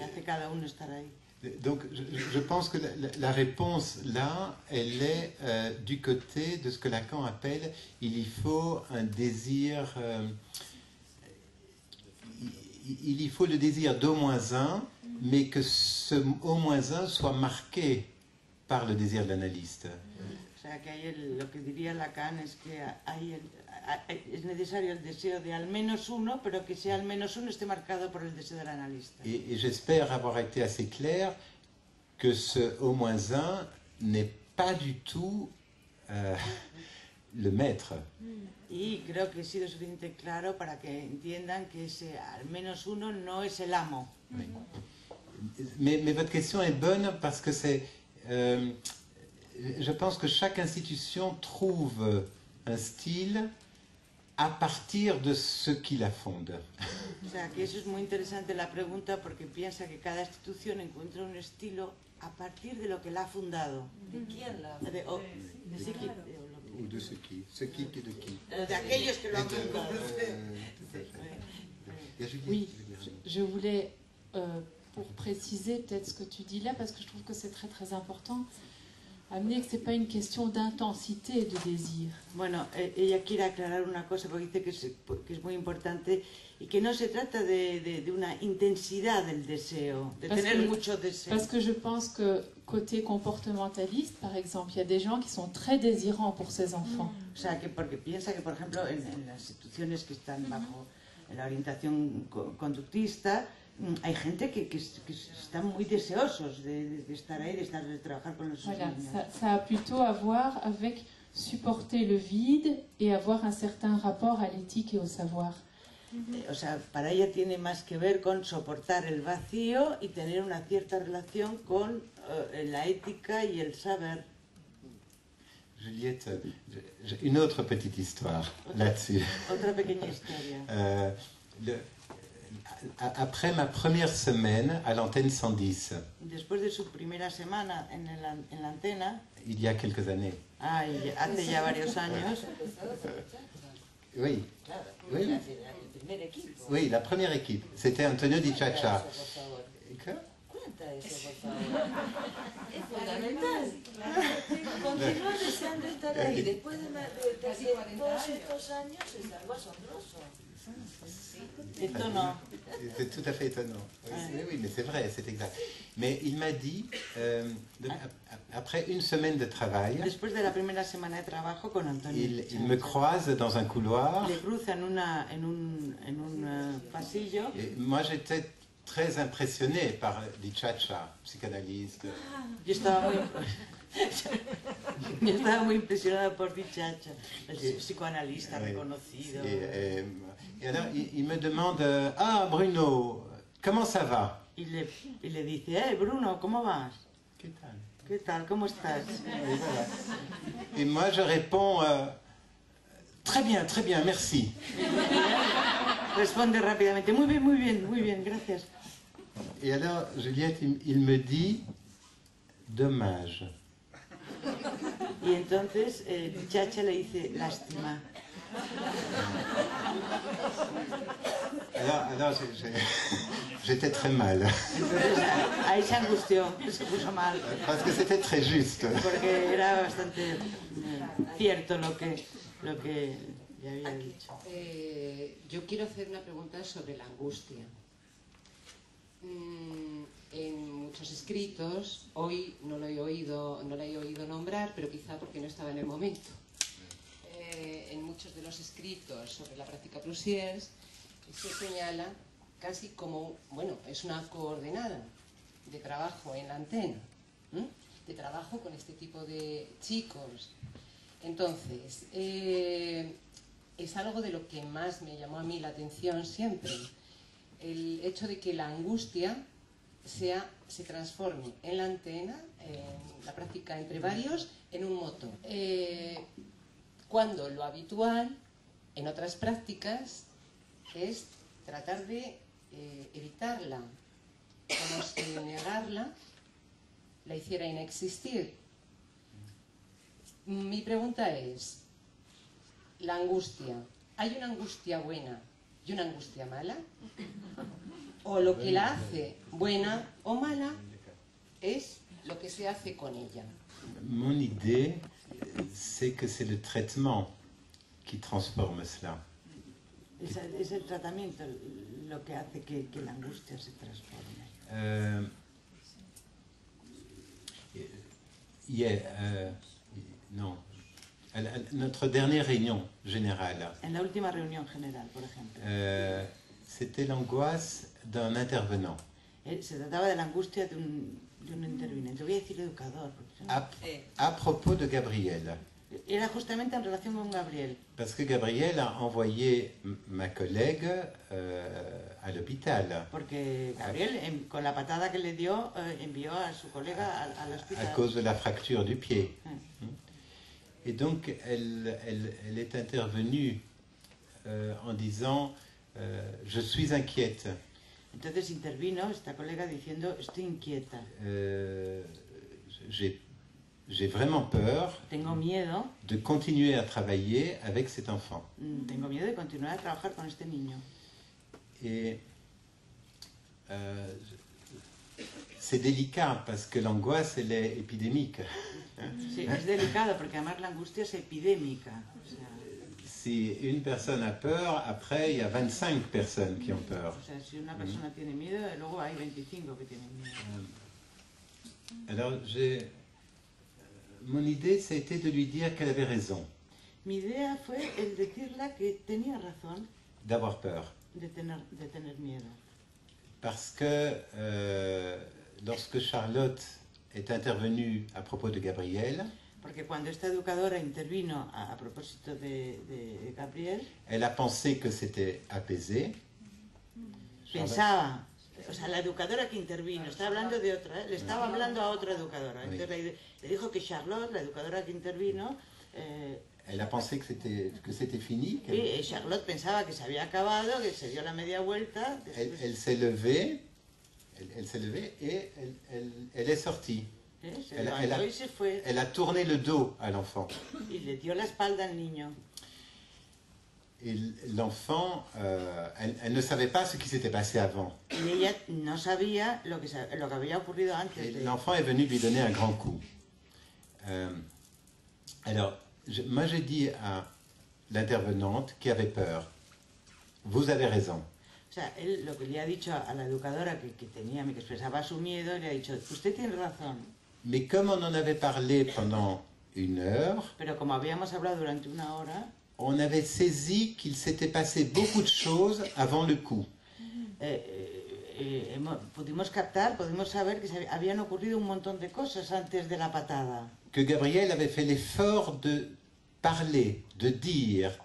hace cada uno estar ahí. Donc je pense que la réponse là, elle est du côté de ce que Lacan appelle, il faut un désir, il faut le désir d'O-1, mais que ce O-1 soit marqué par le désir de l'analyste. O sea, que lo que diría Lacan es que es necesario el deseo de al menos uno, pero que sea al menos uno esté marcado por el deseo del analista. Et j'espère avoir été assez clair que ce O-1 n'est pas du tout le maître. Y creo que he sido suficientemente claro para que entiendan que ese al menos uno no es el amo. Oui. Mais votre question est bonne parce que je pense que chaque institution trouve un style à partir de ce qui la fonde. O sea, que eso es muy interesante la pregunta porque piensa que cada institución encuentra un estilo a partir de lo que la ha fundado. ¿De quién la ha fundado? Ou de ce qui est de qui. De aquellos que lo han fundado. Oui, je voulais, pour préciser peut-être ce que tu dis là, parce que je trouve que c'est très très important, amener que ce n'est pas une question d'intensité et de désir. Bueno, ella quiere aclarar una cosa porque dice que es muy importante y que no se trata de una intensidad del deseo, de tener mucho deseo. Parce que je pense que côté comportementaliste, par exemple, il y a des gens qui sont très désirants pour ces enfants. O sea, que porque piensa que, por ejemplo, en las instituciones que están bajo la orientación conductista, hay gente que están muy deseosos de estar ahí, de trabajar con los Voilà, niños. ça a plutôt à voir avec supporter le vide et avoir un certain rapport à l'éthique et au savoir. O sea, para ella tiene más que ver con soportar el vacío y tener una cierta relación con la ética y el saber. Juliette, une autre petite histoire là-dessus. Otra pequeña historia. Après ma première semaine à l'antenne 110, Después de su primera semana en la antena, il y a quelques années. Hace ya varios años, Oui, oui, El primer equipo. oui, la première équipe. C'était Antonio Di Ciaccia. Por favor. Que- Cuenta eso, por favor. Es fundamental. Continúa deseando estar ahí. Después de todos estos años es algo asombroso. esto no. C'est tout à fait étonnant. Oui, oui, mais c'est vrai, c'est exact. Mais il m'a dit, après une semaine de travail, Después de la primera semana de trabajo con Antonio, il me croise dans un couloir. le cruza en un pasillo. Et moi, j'étais très impressionné par Di Ciaccia, psychanalyste. Yo estaba muy impresionada por Di Ciaccia, el psicoanalista Oui. reconocido. Et alors, il me demande, ah Bruno, comment ça va? Y le dice, Bruno, ¿cómo vas? ¿Qué tal? ¿Qué tal? ¿Cómo estás? Et voilà. Et moi, je réponds, très bien, merci. Responde rápidamente, muy bien, gracias. Et alors, Juliette, il me dit, dommage. Y entonces Di Ciaccia le dice, lástima. Alors j'étais très mal, Entonces ahí se angustió, se puso mal, parce que c'était très juste. porque era bastante cierto lo que le había dicho. Yo quiero hacer una pregunta sobre la angustia. En muchos escritos, hoy no la he oído nombrar, pero quizá porque no estaba en el momento. En muchos de los escritos sobre la práctica Plusiers se señala casi como, bueno, es una coordenada de trabajo en la antena, de trabajo con este tipo de chicos. Entonces, es algo de lo que más me llamó a mí la atención siempre, el hecho de que la angustia se transforme en la antena, en la práctica entre varios, en un motor. Cuando lo habitual en otras prácticas es tratar de evitarla, como si negarla la hiciera inexistir. Mi pregunta es, la angustia, ¿hay una angustia buena y una angustia mala? ¿O lo que la hace buena o mala es lo que se hace con ella? Mon idée, c'est que c'est le traitement qui transforme cela. Es el tratamiento lo que hace que la angustia se transforme. Non. Notre dernière réunion générale, En la última reunión general, por ejemplo, c'était l'angoisse d'un intervenant. se trataba de la angustia de un interviniente. Voy a decir educador. Porque À propos de Gabriel. era justamente en relación con Gabriel. Parce que Gabriel a envoyé ma collègue à l'hôpital. Porque Gabriel, con la patada que le dio, envió a su colega al À hospital. cause de la fracture du pied. Et donc, elle est intervenue en disant je suis inquiète. Entonces intervino esta colega diciendo, estoy inquieta, J'ai vraiment peur tengo miedo, de continuer à travailler avec cet enfant. tengo miedo de continuar a trabajar con este niño. Et c'est délicat parce que l'angoisse, elle est épidémique. Sí, es delicado porque además la angustia es epidémica. O sea, Si une personne a peur, après, il y a 25 personnes qui ont peur. si una persona tiene miedo, luego hay 25 que tienen miedo. Alors, mon idée, ça a été de lui dire qu'elle avait raison Mi idea fue el decirle que tenía razón d'avoir peur. de tener miedo. Parce que lorsque Charlotte est intervenue à propos de Gabriel, Porque cuando esta educadora intervino a propósito de Gabriel, elle a pensé que c'était apaisé. pensaba O sea, la educadora que intervino, estaba hablando de otra, le estaba hablando a otra educadora. Entonces le dijo que Charlotte, la educadora que intervino... Elle a pensé que c'était fini. Et Charlotte pensaba que se había acabado, que se dio la media vuelta. Elle s'est levée, et elle est sortie. Elle a tourné le dos à l'enfant. Y le dio la espalda al niño. Et l'enfant, elle ne savait pas ce qui s'était passé avant. Y ella no sabía lo que había ocurrido antes. L'enfant est venu lui donner un grand coup. Alors, moi j'ai dit à l'intervenante qui avait peur, vous avez raison. O sea, él lo que le ha dicho a la educadora que expresaba su miedo, le ha dicho, usted tiene razón. Mais comme on en avait parlé pendant 1 heure, pero como habíamos hablado durante 1 hora, on avait saisi qu'il s'était passé beaucoup de choses avant le coup. Pudimos saber que habían ocurrido un montón de cosas antes de la patada. Que Gabriel avait fait l'effort de parler, de dire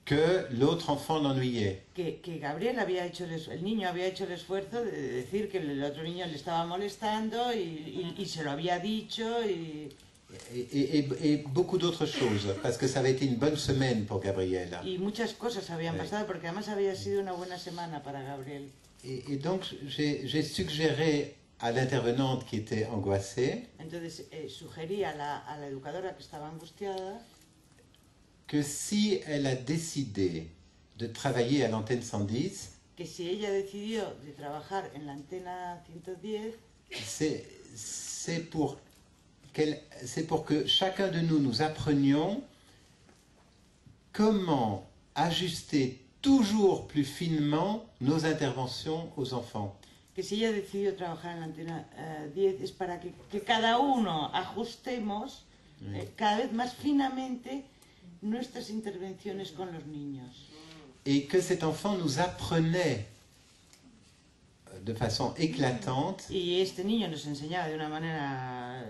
que l'autre enfant l'ennuyait. Que Gabriel el niño había hecho el esfuerzo de decir que el otro niño le estaba molestando y se lo había dicho Et beaucoup d'autres choses, parce que ça avait été une bonne semaine pour Gabriel. Y muchas cosas habían pasado, porque además había sido una buena semana para Gabriel. Et donc j'ai suggéré à l'intervenante qui était angoissée, entonces sugerí a la educadora que estaba angustiada, que si elle a décidé de travailler à l'antenne 110, que si ella decidió de trabajar en la antena 110, c'est pour que chacun de nous apprenions comment ajuster toujours plus finement nos interventions aux enfants. Que si ella decidió trabajar en la antena 10 es para que cada uno ajustemos cada vez más finamente nuestras intervenciones con los niños. Et que cet enfant nous apprenait de façon éclatante. Y este niño nos enseñaba de una manera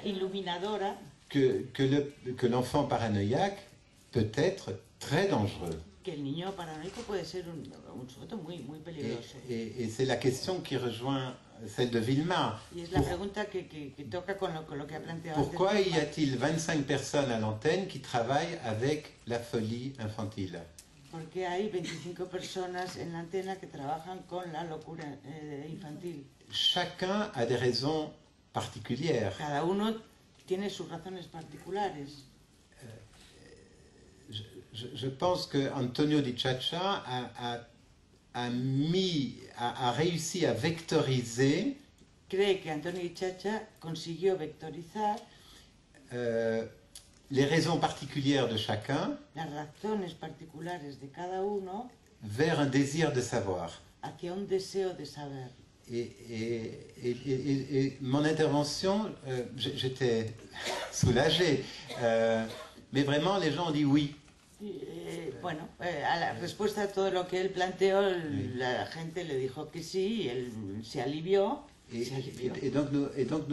iluminadora que l'enfant paranoïaque peut être très dangereux. Que el niño paranoico puede ser un sujeto muy peligroso. Et c'est la question qui rejoint celle de Vilma. Y es la pregunta que toca con lo que ha planteado. Pourquoi y a-t-il 25 personnes à l'antenne qui travaillent avec la folie infantile? Porque hay 25 personas en la antena que trabajan con la locura infantil. Chacun a des raisons particulières. Cada uno tiene sus razones particulares. Je pense que Antonio Di Ciaccia a réussi à vectoriser. Cree que Antonio Di Ciaccia consiguió vectorizar les raisons particulières de chacun, las razones particulares de cada uno, vers un désir de savoir. Hacia un deseo de saber. Et mon intervention, j'étais soulagé, mais vraiment les gens ont dit oui. Bueno, a la respuesta a todo lo que él planteó, la gente le dijo que sí, y él se alivió. Et donc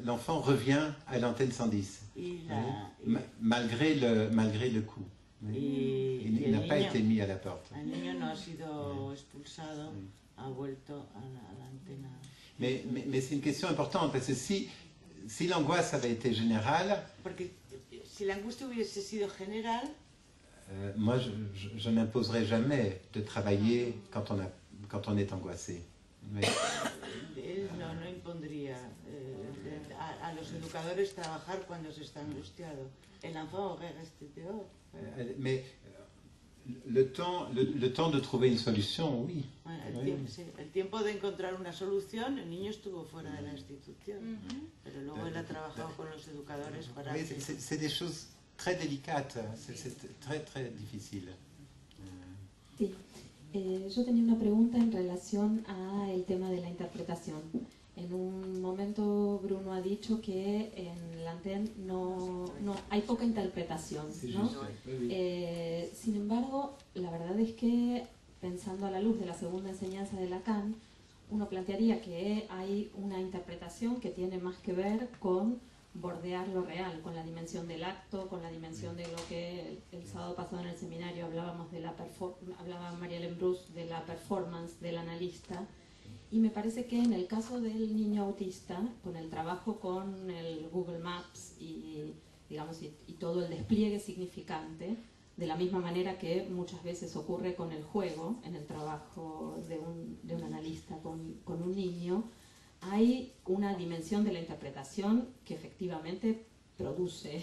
l'enfant revient à l'antenne 110, malgré le coup. Il n'a pas été mis à la porte. El niño no ha sido expulsado, ha vuelto a la antena. Mais c'est une question importante, parce que si l'angoisse avait été générale, porque si la angustia hubiese sido general, moi je n'imposerai jamais de travailler quand on est angoissé. Mais... Él no impondría a los educadores trabajar cuando se está angustiado. El enfant aurait resté dehors. Mais le temps de trouver une solution, oui. El tiempo de encontrar una solución, el niño estuvo fuera de la institución, pero luego él ha trabajado con los educadores para... Oui, c'est des choses très délicates, c'est très très difficile. Sí. Yo tenía una pregunta en relación al tema de la interpretación. En un momento Bruno ha dicho que en la antenne no hay poca interpretación, ¿no? Sin embargo, la verdad es que pensando a la luz de la segunda enseñanza de Lacan, uno plantearía que hay una interpretación que tiene más que ver con bordear lo real, con la dimensión del acto, con la dimensión de lo que el sábado pasado en el seminario hablábamos de hablaba María-Hélène Bruce de la performance del analista, y me parece que en el caso del niño autista, con el trabajo con el Google Maps y, digamos, y todo el despliegue significante, de la misma manera que muchas veces ocurre con el juego, en el trabajo de un analista con un niño, hay una dimensión de la interpretación que efectivamente produce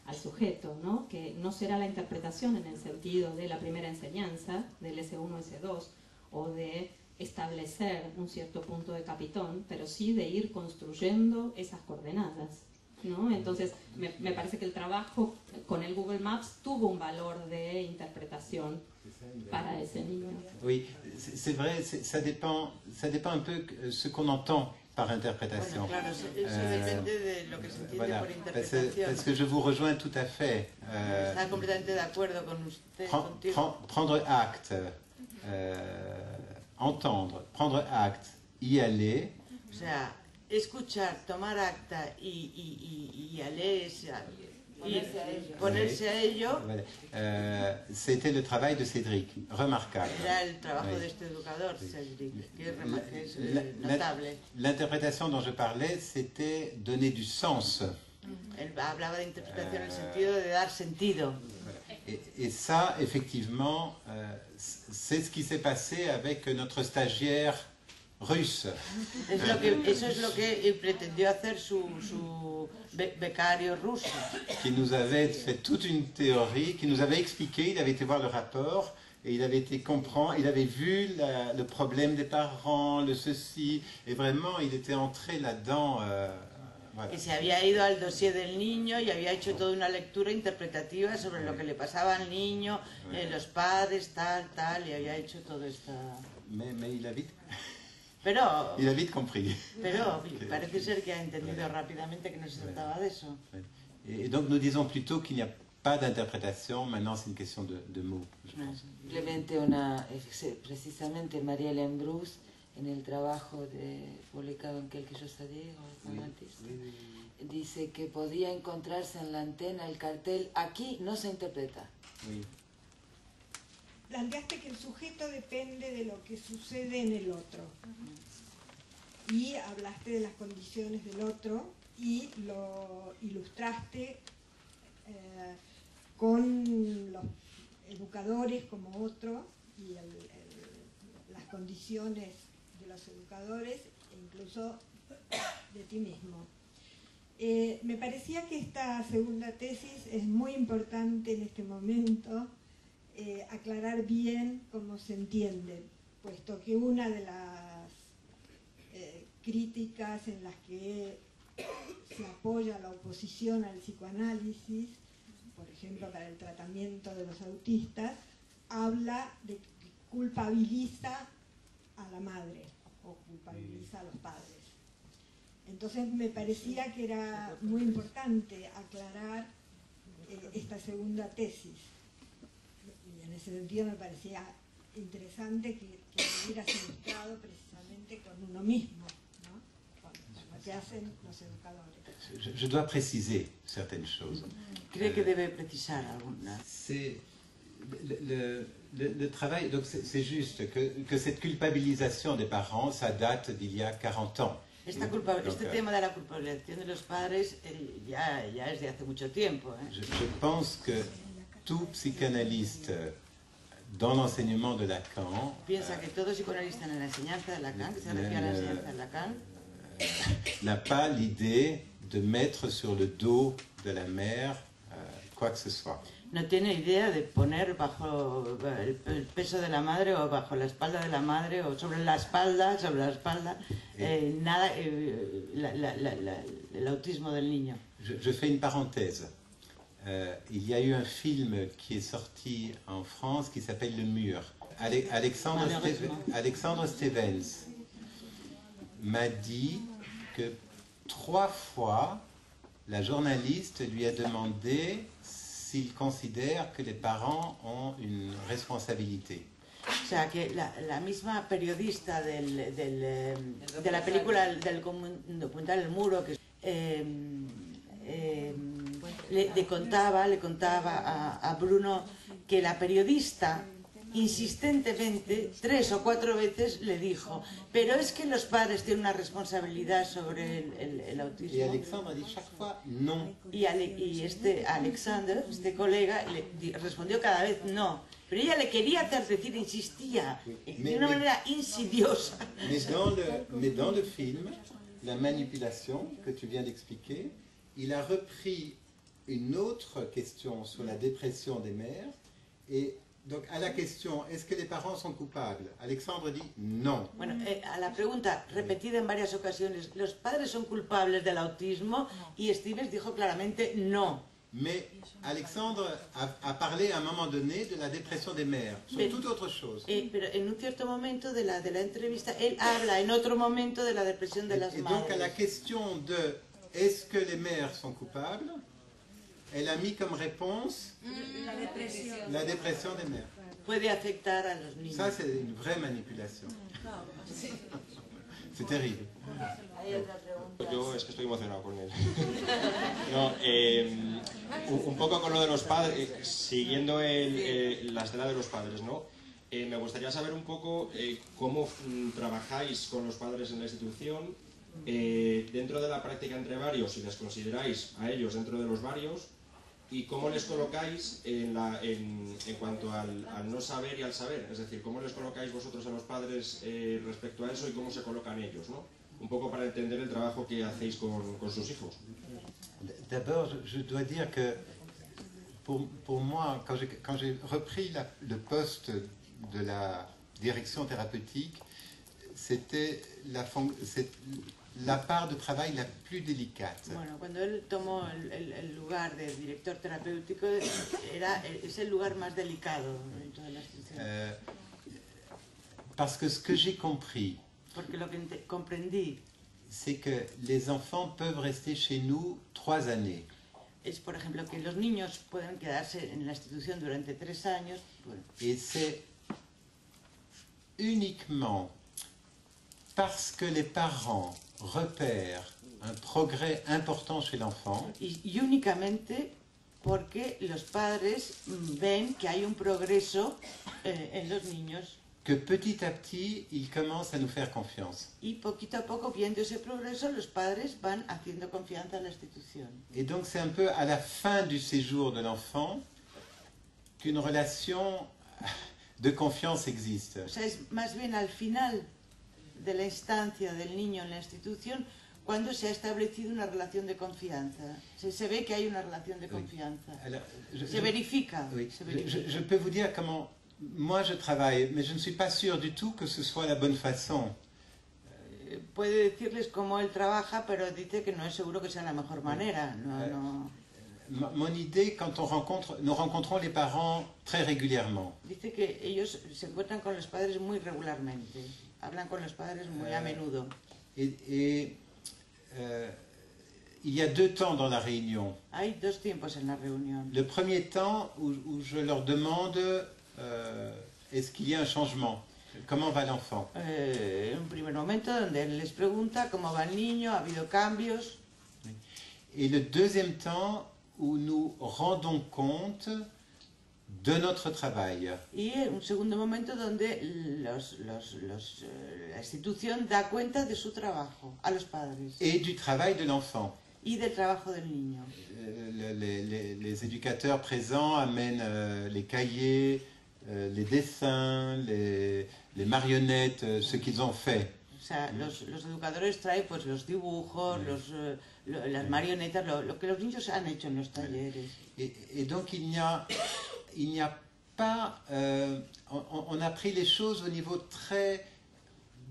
al sujeto, ¿no? Que no será la interpretación en el sentido de la primera enseñanza, del S1, S2, o de establecer un cierto punto de capitón, pero sí de ir construyendo esas coordenadas, ¿no? Entonces, me parece que el trabajo con el Google Maps tuvo un valor de interpretación para ese niño. Oui, c'est vrai, ça dépend un peu ce qu'on entend par interprétation. Bueno, claro, eso depende de lo que se entiende Voilà, por interpretación. parce que je vous rejoins tout à fait. Está completamente de acuerdo con usted, contigo. Prendre acte, entendre, prendre acte, y aller. O sea, escuchar, tomar acta y aller, ponerse a ello. Voilà. C'était le travail de Cédric, remarquable. Era el trabajo de este educador, Cédric, que es notable. L'interprétation dont je parlais, c'était donner du sens. Él hablaba de interpretación en el sentido de dar sentido. Et ça, effectivement, c'est ce qui s'est passé avec notre stagiaire russe. Eso es lo que pretendió hacer su becario ruso. Qui nous avait fait toute une théorie, qui nous avait expliqué, il avait été voir le rapport, et il avait été comprendre, il avait vu le problème des parents, le ceci, et vraiment il était entré là-dedans. Voilà. Y se había ido al dossier del niño y había hecho toda una lectura interpretativa sobre lo que le pasaba al niño, los padres, tal, y había hecho todo esto. Mais il a vite... Pero, il a vite compris. Pero parece ser que ha entendido rápidamente que no se trataba de eso. Et donc nous disons plutôt qu'il n'y a pas d'interprétation, maintenant c'est une question de mots. Simplemente precisamente María-Hélène Bruce, en el trabajo publicado en Quelques jours à dire, dice que podía encontrarse en la antena el cartel "aquí no se interpreta". Oui. Planteaste que el sujeto depende de lo que sucede en el otro. Y hablaste de las condiciones del otro y lo ilustraste con los educadores como otro y las condiciones de los educadores e incluso de ti mismo. Me parecía que esta segunda tesis es muy importante en este momento, aclarar bien cómo se entiende, puesto que una de las críticas en las que se apoya la oposición al psicoanálisis, por ejemplo para el tratamiento de los autistas, habla de que culpabiliza a la madre o culpabiliza a los padres. Entonces me parecía que era muy importante aclarar esta segunda tesis. Y en ese sentido me parecía interesante que hubieras ilustrado precisamente con uno mismo, ¿no? Con lo que hacen los educadores. Je dois préciser certaines choses. Cree que debe precisar algunas. C'est le travail, donc c'est juste que cette culpabilisation des parents, ça date d'il y a 40 ans. Este tema de la culpabilización de los padres ya es de hace mucho tiempo. Je pense que tout psychanalyste dans l'enseignement de Lacan piensa que todo psicoanalista en la enseñanza de Lacan, que se refiere a la enseñanza de Lacan, n'a pas l'idée de mettre sur le dos de la mère quoi que ce soit. No tiene idea de poner bajo el peso de la madre o bajo la espalda de la madre o sobre la espalda nada, el autismo del niño. Je fais une parenthèse. Il y a eu un film qui est sorti en France qui s'appelle Le Mur. Alexandre Stevens m'a dit que 3 fois la journaliste lui a demandé s'il considère que les parents ont une responsabilité. O sea, que la misma periodista de la película, del documental El Muro, que le contaba a Bruno que la periodista insistentemente 3 o 4 veces le dijo, pero es que los padres tienen una responsabilidad sobre el autismo. Y Alexandre dit chaque fois non. Y Alexander, este colega, le respondió cada vez no. Pero ella le quería hacer decir, insistía, de una manera insidiosa. Mais dans le film, la manipulation que tu viens d'expliquer, il a repris une autre question sur la dépression des mères. Et donc à la question, est-ce que les parents sont coupables? Alexandre dit non. Bueno, a la pregunta repetida en varias ocasiones, ¿los padres son culpables del autismo? Y Stevens dijo claramente no. Mais Alexandre a parlé à un moment donné de la dépression des mères, sur toute autre chose. Pero en un cierto momento de la entrevista, él habla en otro momento de la depresión de las Et madres. donc à la question de est-ce que les mères sont coupables, elle a mis comme réponse la dépression des mères. Puede afectar a los niños. Ça, c'est une vraie manipulation. C'est terrible. Yo es que estoy emocionado con él. No, un poco con lo de los padres, siguiendo la escena de los padres, ¿no? Me gustaría saber un poco cómo trabajáis con los padres en la institución, dentro de la práctica entre varios, si les consideráis a ellos dentro de los varios, y cómo les colocáis en cuanto al no saber y al saber, es decir, cómo les colocáis vosotros a los padres respecto a eso y cómo se colocan ellos, ¿no? Un poco para entender el trabajo que hacéis con sus hijos. D'abord, je dois dire que pour moi, quand j'ai repris le poste de la direction thérapeutique, c'était la part de travail la plus délicate. Bueno, cuando él tomó el lugar de director terapéutico, es el lugar más delicado en toda la institución. Parce que ce que j'ai compris, Porque lo que comprendí c'est que les enfants peuvent rester chez nous 3 années. es, por ejemplo, que los niños pueden quedarse en la institución durante 3 años. Bueno, Et c'est uniquement parce que les parents repèrent un progrès important chez l'enfant y únicamente porque los padres ven que hay un progreso en los niños. que petit à petit, ils commencent à nous faire confiance. Y poquito a poco, viendo ese progreso, los padres van haciendo confianza en la institución. Et donc c'est un peu à la fin du séjour de l'enfant qu'une relation de confiance existe. O sea, es más bien al final de la instancia del niño en la institución cuando se ha establecido una relación de confianza. Se ve que hay una relación de confianza. Alors, Se verifica. oui, Se verifica. je peux vous dire comment moi je travaille, mais je ne suis pas sûr du tout que ce soit la bonne façon. Puede decirles cómo él trabaja, pero dice que no es seguro que sea la mejor manera. Mon idée, quand nous rencontrons les parents très régulièrement. Dice que ellos se encuentran con los padres muy regularmente, hablan con los padres muy a menudo. Et il y a 2 temps dans la réunion. Hay 2 tiempos en la reunión. Le premier temps où je leur demande est-ce qu'il y a un changement? Comment va l'enfant? Un primer momento donde él les pregunta cómo va el niño, ha habido cambios. Et le deuxième temps où nous rendons compte de notre travail. Y un segundo momento donde la institución da cuenta de su trabajo a los padres. Et du travail de l'enfant. Y del trabajo del niño. Les éducateurs présents amènent les cahiers, les dessins, les marionnettes, ce qu'ils ont fait. O sea, los educadores traen pues los dibujos, las marionetas, lo que los niños han hecho en los talleres. Et donc il n'y a pas... on a pris les choses au niveau très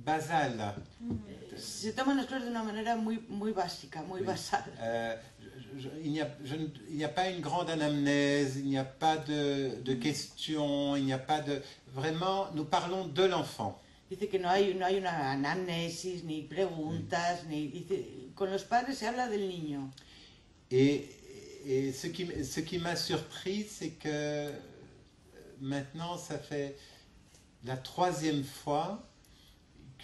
basal. Se toman las cosas de una manera muy básica, muy basal. Il n'y a pas une grande anamnèse, il n'y a pas de questions, il n'y a pas de... Vraiment, nous parlons de l'enfant. Dice que no hay una anamnesis, ni preguntas, con los padres se habla del niño. Et ce qui m'a surpris, c'est que maintenant, ça fait la 3e fois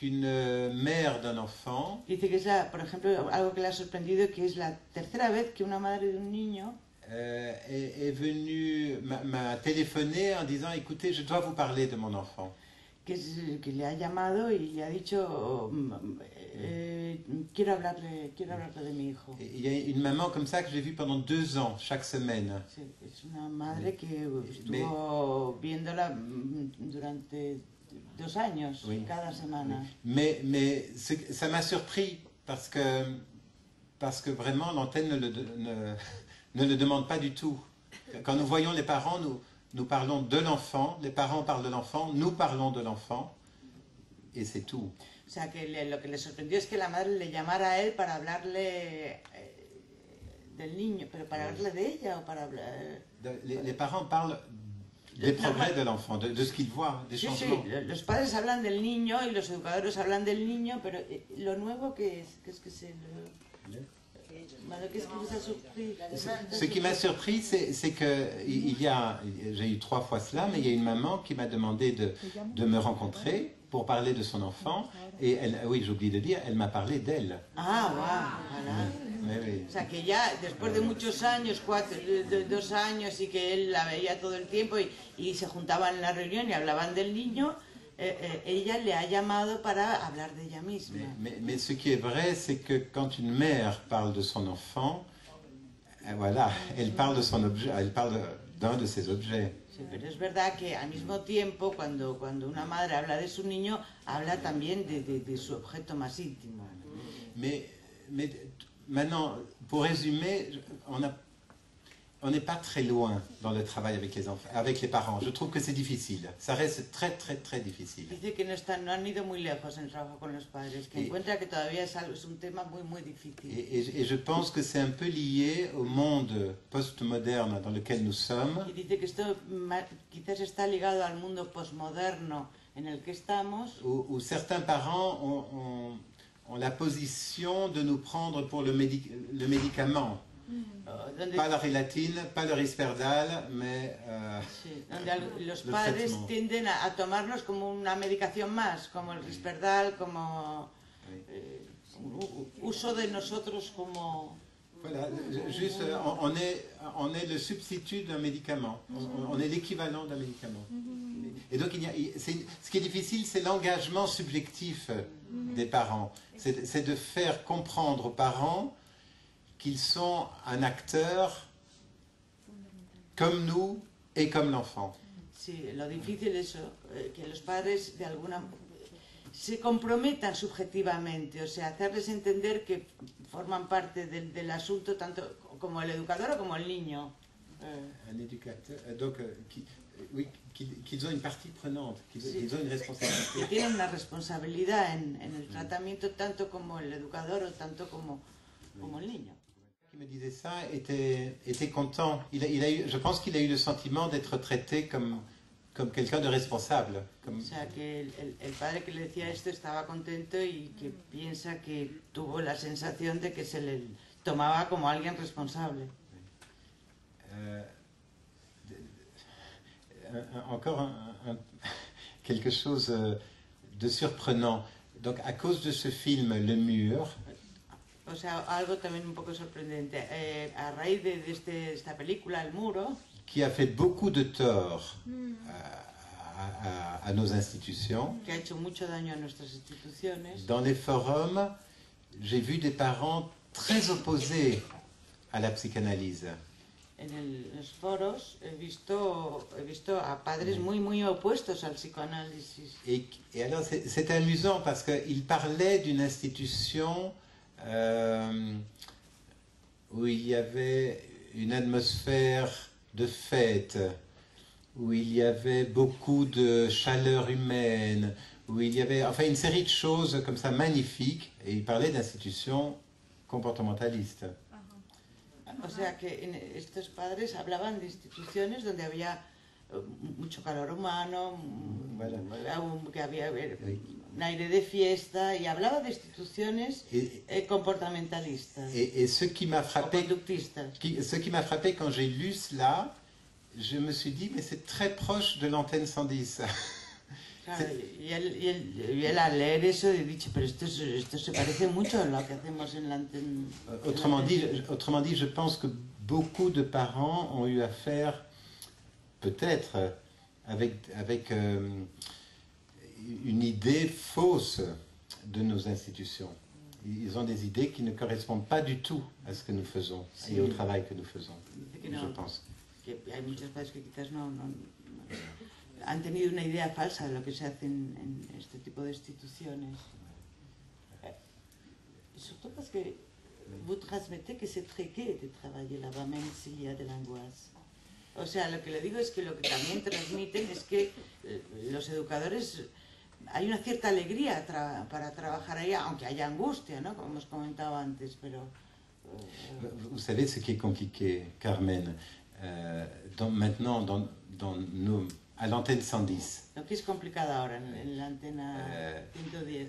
qu'une mère d'un enfant Dice que es, por ejemplo, algo que le ha sorprendido, que es la tercera vez que una madre de un niño est venue, m'a téléphoné en disant, écoutez, je dois vous parler de mon enfant. que le ha llamado y le ha dicho, quiero hablarle de mi hijo. Et il y a une maman comme ça que j'ai vue pendant 2 ans, chaque semaine. Sí, es una madre que estuvo viéndola durante 2 años, Oui. cada semana. Mais ça m'a surpris parce que vraiment l'antenne ne le demande pas du tout. Quand nous voyons les parents, nous parlons de l'enfant, les parents parlent de l'enfant, nous parlons de l'enfant, et c'est tout. O sea, que lo que le sorprendió es que la madre le llamara a él para hablarle del niño, pero para hablarle de ella o para hablar... Les parents parlent des progrès de l'enfant, de ce qu'ils voient, des Sí, changements. sí, los padres hablan del niño y los educadores hablan del niño, pero lo nuevo que es que se... Qu'est-ce qui vous a surpris? Ce qui m'a surpris, c'est que j'ai eu 3 fois cela, mais il y a une maman qui m'a demandé de me rencontrer pour parler de son enfant, et oui, j'ai oublié de dire, elle m'a parlé d'elle. Ah, wow, voilà. Mais oui. O sea, que ya después de muchos años, 2 años, y que él la veía todo el tiempo y se juntaban en la reunión y hablaban del niño, ella le ha llamado para hablar de ella misma. Mais ce qui est vrai, c'est que quand une mère parle de son enfant, voilà, elle parle de son objet, elle parle d'un de ses objets. Sí, pero es verdad que al mismo tiempo, cuando una madre habla de su niño, habla también de su objeto más íntimo. Mais maintenant, pour résumer, on n'est pas très loin dans le travail avec les enfants, avec les parents. Je trouve que c'est difficile. Ça reste très, très, très difficile. Dice que no han ido muy lejos en el trabajo con los padres, que encuentra que todavía es un tema muy, muy difícil. Et je pense que c'est un peu lié au monde postmoderne dans lequel nous sommes. Y dice que esto quizás está ligado al mundo postmoderno en el que estamos. Où certains parents ont la position de nous prendre pour le médicament. Pas la Rilatine, pas le Risperdal, mais... Sí, donde los padres tienden a tomarnos como una medicación más, como el Risperdal, como uso de nosotros como... Voilà, juste, on est le substitut d'un médicament, on est l'équivalent d'un médicament. Et donc, ce qui est difficile, c'est l'engagement subjectif des parents. C'est de faire comprendre aux parents qu'ils sont un acteur comme nous et comme l'enfant. Sí, lo difícil es eso, que los padres de alguna se comprometan subjetivamente, o sea, hacerles entender que forman parte del asunto tanto como el educador o como el niño. Un éducateur, donc oui, qu'ils ont une partie prenante, qu'ils ont une responsabilité. Que tienen una responsabilidad en el tratamiento tanto como el educador o tanto como el niño. Qui me disait ça était content. Je pense qu'il a eu le sentiment d'être traité comme quelqu'un de responsable. O sea, que el padre que le decía esto estaba contento y que piensa que tuvo la sensación de que se le tomaba como alguien responsable. Encore quelque chose de surprenant. Donc, à cause de ce film, Le Mur, o sea, algo también un poco sorprendente. A raíz de esta película, El Muro, qui a fait beaucoup de tort à nos institutions. Que ha hecho mucho daño a nuestras instituciones. Dans les forums, j'ai vu des parents très opposés à la psychanalyse. En los foros he visto a padres muy, muy opuestos al psicoanálisis. Et alors, c'est amusant parce qu'ils parlaient d'une institution où il y avait une atmosphère de fête, où il y avait beaucoup de chaleur humaine, où il y avait enfin une série de choses comme ça magnifiques, et ils parlaient d'institutions comportementalistes. O sea que estos padres hablaban de instituciones donde había mucho calor humano, voilà. Que había un aire de fiesta, y hablaba de instituciones comportamentalistas. Et ce qui m'a frappé, conductistas. Ce qui m'a frappé quand j'ai lu cela, je me suis dit mais c'est très proche de l'antenne 110. Claro, y él al leer eso he dicho, pero esto se parece mucho a lo que hacemos en la antenne. Autrement dit, je pense que beaucoup de parents ont eu affaire, peut-être, avec une idée fausse de nos institutions. Ils ont des idées qui ne correspondent pas du tout à ce que nous faisons et au travail que nous faisons, je pense. Que hay muchos padres que quizás no han tenido una idea falsa de lo que se hace en este tipo de instituciones. Surtout parce que vous transmettez que c'est très gai de travailler là-bas, même s'il y a de l'angoisse. O sea, lo que le digo es que lo que también transmiten es que los educadores, hay una cierta alegría para trabajar ahí, aunque haya angustia, ¿no? Como hemos comentado antes, pero... Vous savez ce qui est compliqué, Carmen, maintenant à l'antenne 110. Lo que es complicado ahora en la antena 110.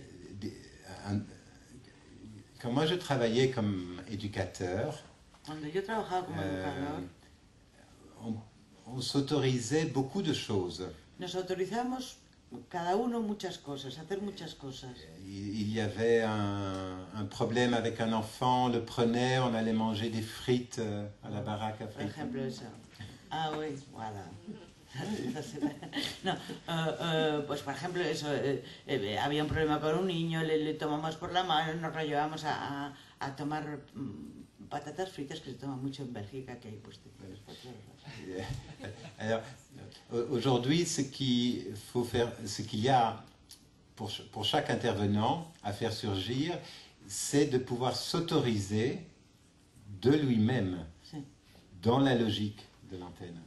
Quand moi je travaillais comme éducateur, Cuando yo trabajaba como educador, on s'autorisait beaucoup de choses. Nos autorizamos cada uno muchas cosas, hacer muchas cosas. Il y avait un problème avec un enfant, on le prenait, on allait manger des frites à la baraque à frites. Por ejemplo, eso. Ah, oui, voilà. No, pues por ejemplo eso, había un problema con un niño, le tomamos por la mano, nos lo llevamos a tomar patatas fritas, que se toma mucho en Bélgica, que hay pues Alors, aujourd'hui, ce qu'il y a pour chaque intervenant à faire surgir, c'est de pouvoir s'autoriser de lui-même dans la logique de l'antenne.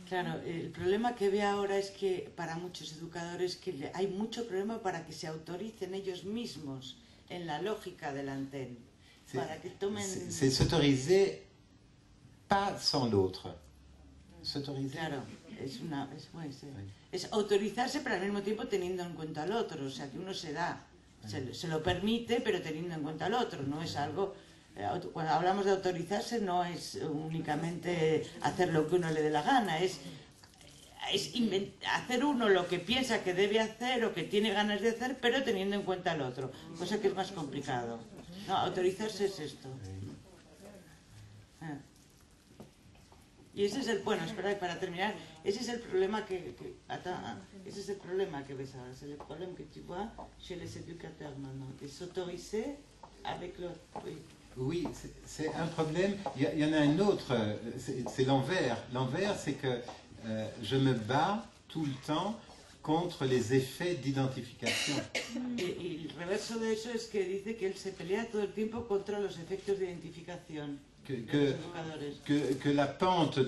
Claro, el problema que veo ahora es que para muchos educadores que hay mucho problema para que se autoricen ellos mismos en la lógica de la antenne. Para que tomen... C'est s'autoriser pas sans l'autre. S'autoriser. Claro, es autorizarse pero al mismo tiempo teniendo en cuenta al otro. O sea, que uno se da, se lo permite pero teniendo en cuenta al otro. No es algo... Cuando hablamos de autorizarse no es únicamente hacer lo que uno le dé la gana, es hacer uno lo que piensa que debe hacer o que tiene ganas de hacer, pero teniendo en cuenta al otro, cosa que es más complicado. No, autorizarse es esto. Y ese es el, bueno, espera, para terminar, ese es el problema ese es el problema que ves ahora, c'est le problème que tu vois chez les éducateurs maintenant, de s'autoriser avec l'autre. Oui, c'est un problème. Il y en a un autre, c'est l'envers. L'envers, c'est que je me bats tout le temps contre les effets d'identification. Y el reverso de eso es que dice que él se pelea todo el tiempo contra los efectos de identificación de los educadores. Que la pente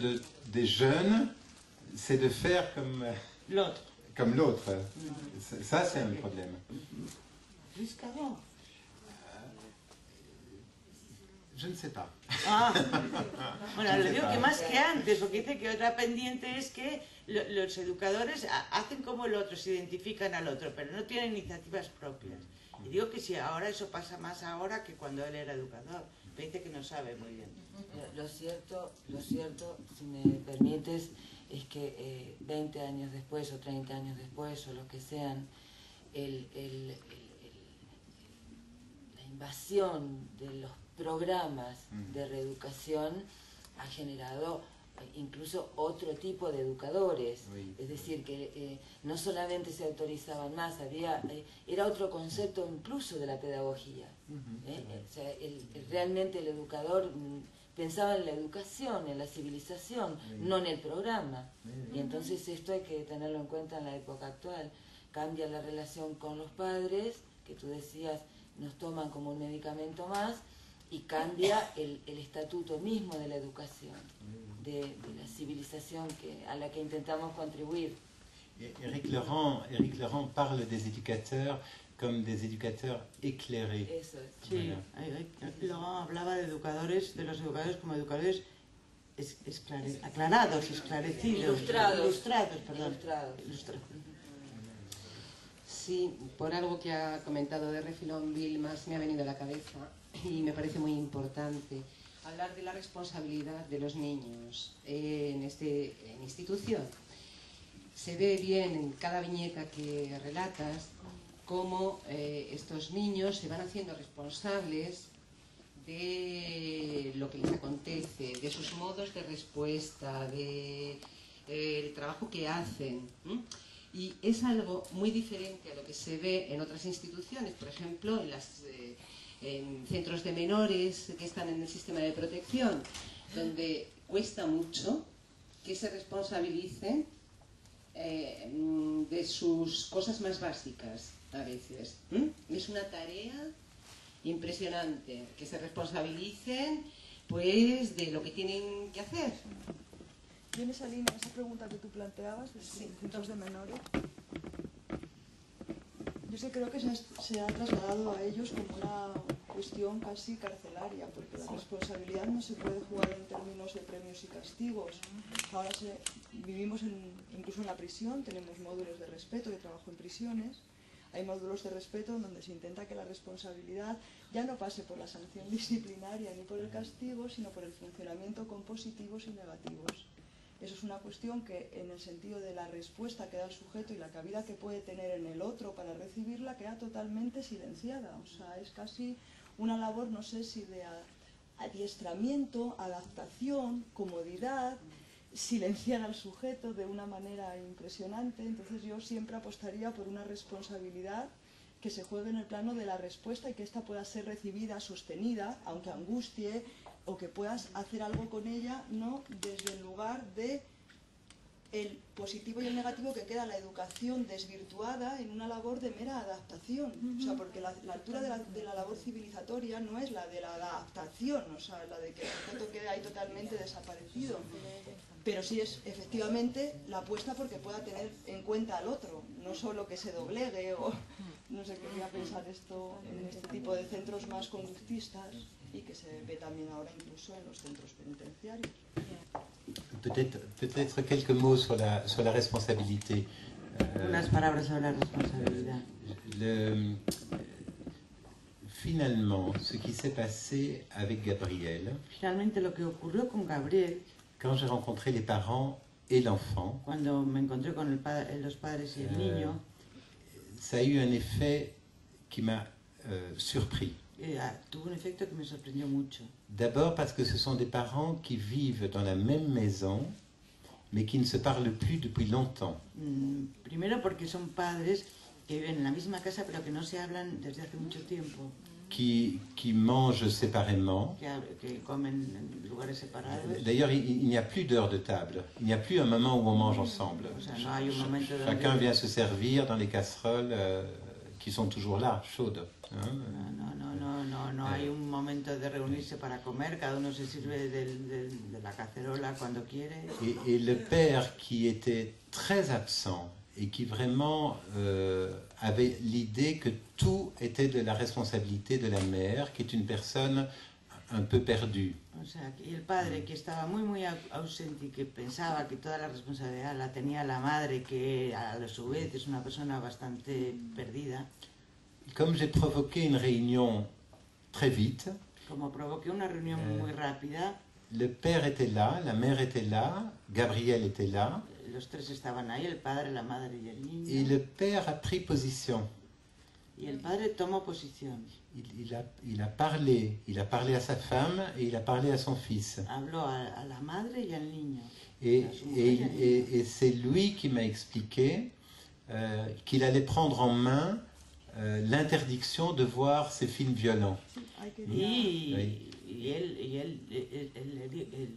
des jeunes, c'est de faire comme l'autre. Comme l'autre. Ça, c'est un problème. Plus qu'avant. Je ne sais pas. Ah, bueno, le digo que más que antes, porque dice que otra pendiente es que los educadores hacen como el otro, se identifican al otro, pero no tienen iniciativas propias. Y digo que si ahora eso pasa más ahora que cuando él era educador, me dice que no sabe muy bien. Lo cierto, si me permites, es que 20 años después o 30 años después o lo que sean, la invasión de los programas de reeducación ha generado incluso otro tipo de educadores, es decir, que no solamente se autorizaban más, era otro concepto incluso de la pedagogía. O sea, realmente el educador pensaba en la educación, en la civilización, no en el programa. Y entonces esto hay que tenerlo en cuenta en la época actual. Cambia la relación con los padres, que tú decías, nos toman como un medicamento más, y cambia el estatuto mismo de la educación, de la civilización a la que intentamos contribuir. Éric Laurent parle des éducateurs comme des éducateurs éclairés. Eso es. Sí, Éric Laurent hablaba de los educadores como educadores aclarados, esclarecidos. Ilustrados. Sí, por algo que ha comentado de refilón Bill, más me ha venido a la cabeza y me parece muy importante hablar de la responsabilidad de los niños en institución. se ve bien en cada viñeta que relatas cómo estos niños se van haciendo responsables de lo que les acontece, de sus modos de respuesta, del trabajo que hacen. Y es algo muy diferente a lo que se ve en otras instituciones, por ejemplo, en centros de menores que están en el sistema de protección, donde cuesta mucho que se responsabilicen de sus cosas más básicas a veces. Es una tarea impresionante, que se responsabilicen pues de lo que tienen que hacer. Y en esa línea, esa pregunta que tú planteabas de centros de menores, yo sí creo que se ha trasladado a ellos como una cuestión casi carcelaria, porque la responsabilidad no se puede jugar en términos de premios y castigos. Ahora vivimos incluso en la prisión, tenemos módulos de respeto, de trabajo en prisiones. Hay módulos de respeto donde se intenta que la responsabilidad ya no pase por la sanción disciplinaria ni por el castigo, sino por el funcionamiento con positivos y negativos. Eso es una cuestión que, en el sentido de la respuesta que da el sujeto y la cabida que puede tener en el otro para recibirla, queda totalmente silenciada. O sea, es casi una labor, no sé si de adiestramiento, adaptación, comodidad, silenciar al sujeto de una manera impresionante. Entonces yo siempre apostaría por una responsabilidad que se juegue en el plano de la respuesta y que ésta pueda ser recibida, sostenida, aunque angustie, o que puedas hacer algo con ella, no desde el lugar de el positivo y el negativo, que queda la educación desvirtuada en una labor de mera adaptación. O sea, porque la altura de la labor civilizatoria no es la de la adaptación, o sea, la de que el sujeto quede ahí totalmente desaparecido. Pero sí es efectivamente la apuesta porque pueda tener en cuenta al otro, no solo que se doblegue o no sé, quería pensar esto en este tipo de centros más conductistas y que se ve también ahora incluso en los centros penitenciarios. Peut-être quelques mots sur la responsabilité. Unas palabras sobre la responsabilidad. Finalement, ce qui s'est passé avec Gabriel, Finalmente lo que ocurrió con Gabriel, quand j'ai rencontré les parents et l'enfant, cuando me encontré con los padres y el niño, ça a eu un effet qui m'a surpris. Tuvo un efecto que me sorprendió mucho. D'abord parce que ce sont des parents qui vivent dans la même maison, mais qui ne se parlent plus depuis longtemps. Primero porque son padres que viven en la misma casa, pero que no se hablan desde hace mucho tiempo. Qui mangent séparément. Que comen en lugares separados. D'ailleurs, il n'y a plus d'heure de table. Il n'y a plus un moment où on mange ensemble. O sea, no hay un momento Chacun vient se servir dans les casseroles qui sont toujours là, chaudes. No hay un momento de reunirse para comer, cada uno se sirve de la cacerola cuando quiere. Et le père qui était très absent et qui vraiment avait l'idée que tout était de la responsabilité de la mère, qui est une personne un peu perdue. O sea, y el padre que estaba muy ausente y que pensaba que toda la responsabilidad la tenía la madre, que a su vez es una persona bastante perdida. Comme j'ai provoqué une réunion très vite, como provoqué una reunión muy rápida, le père était là, la mère était là, Gabriel était là. Los tres estaban ahí, el padre, la madre y el niño. Et le père a pris position. Y el padre tomó posición. Il a parlé à sa femme et il a parlé à son fils. Habló a la madre y al niño. Et c'est lui qui m'a expliqué qu'il allait prendre en main l'interdiction de voir ces films violents. Y él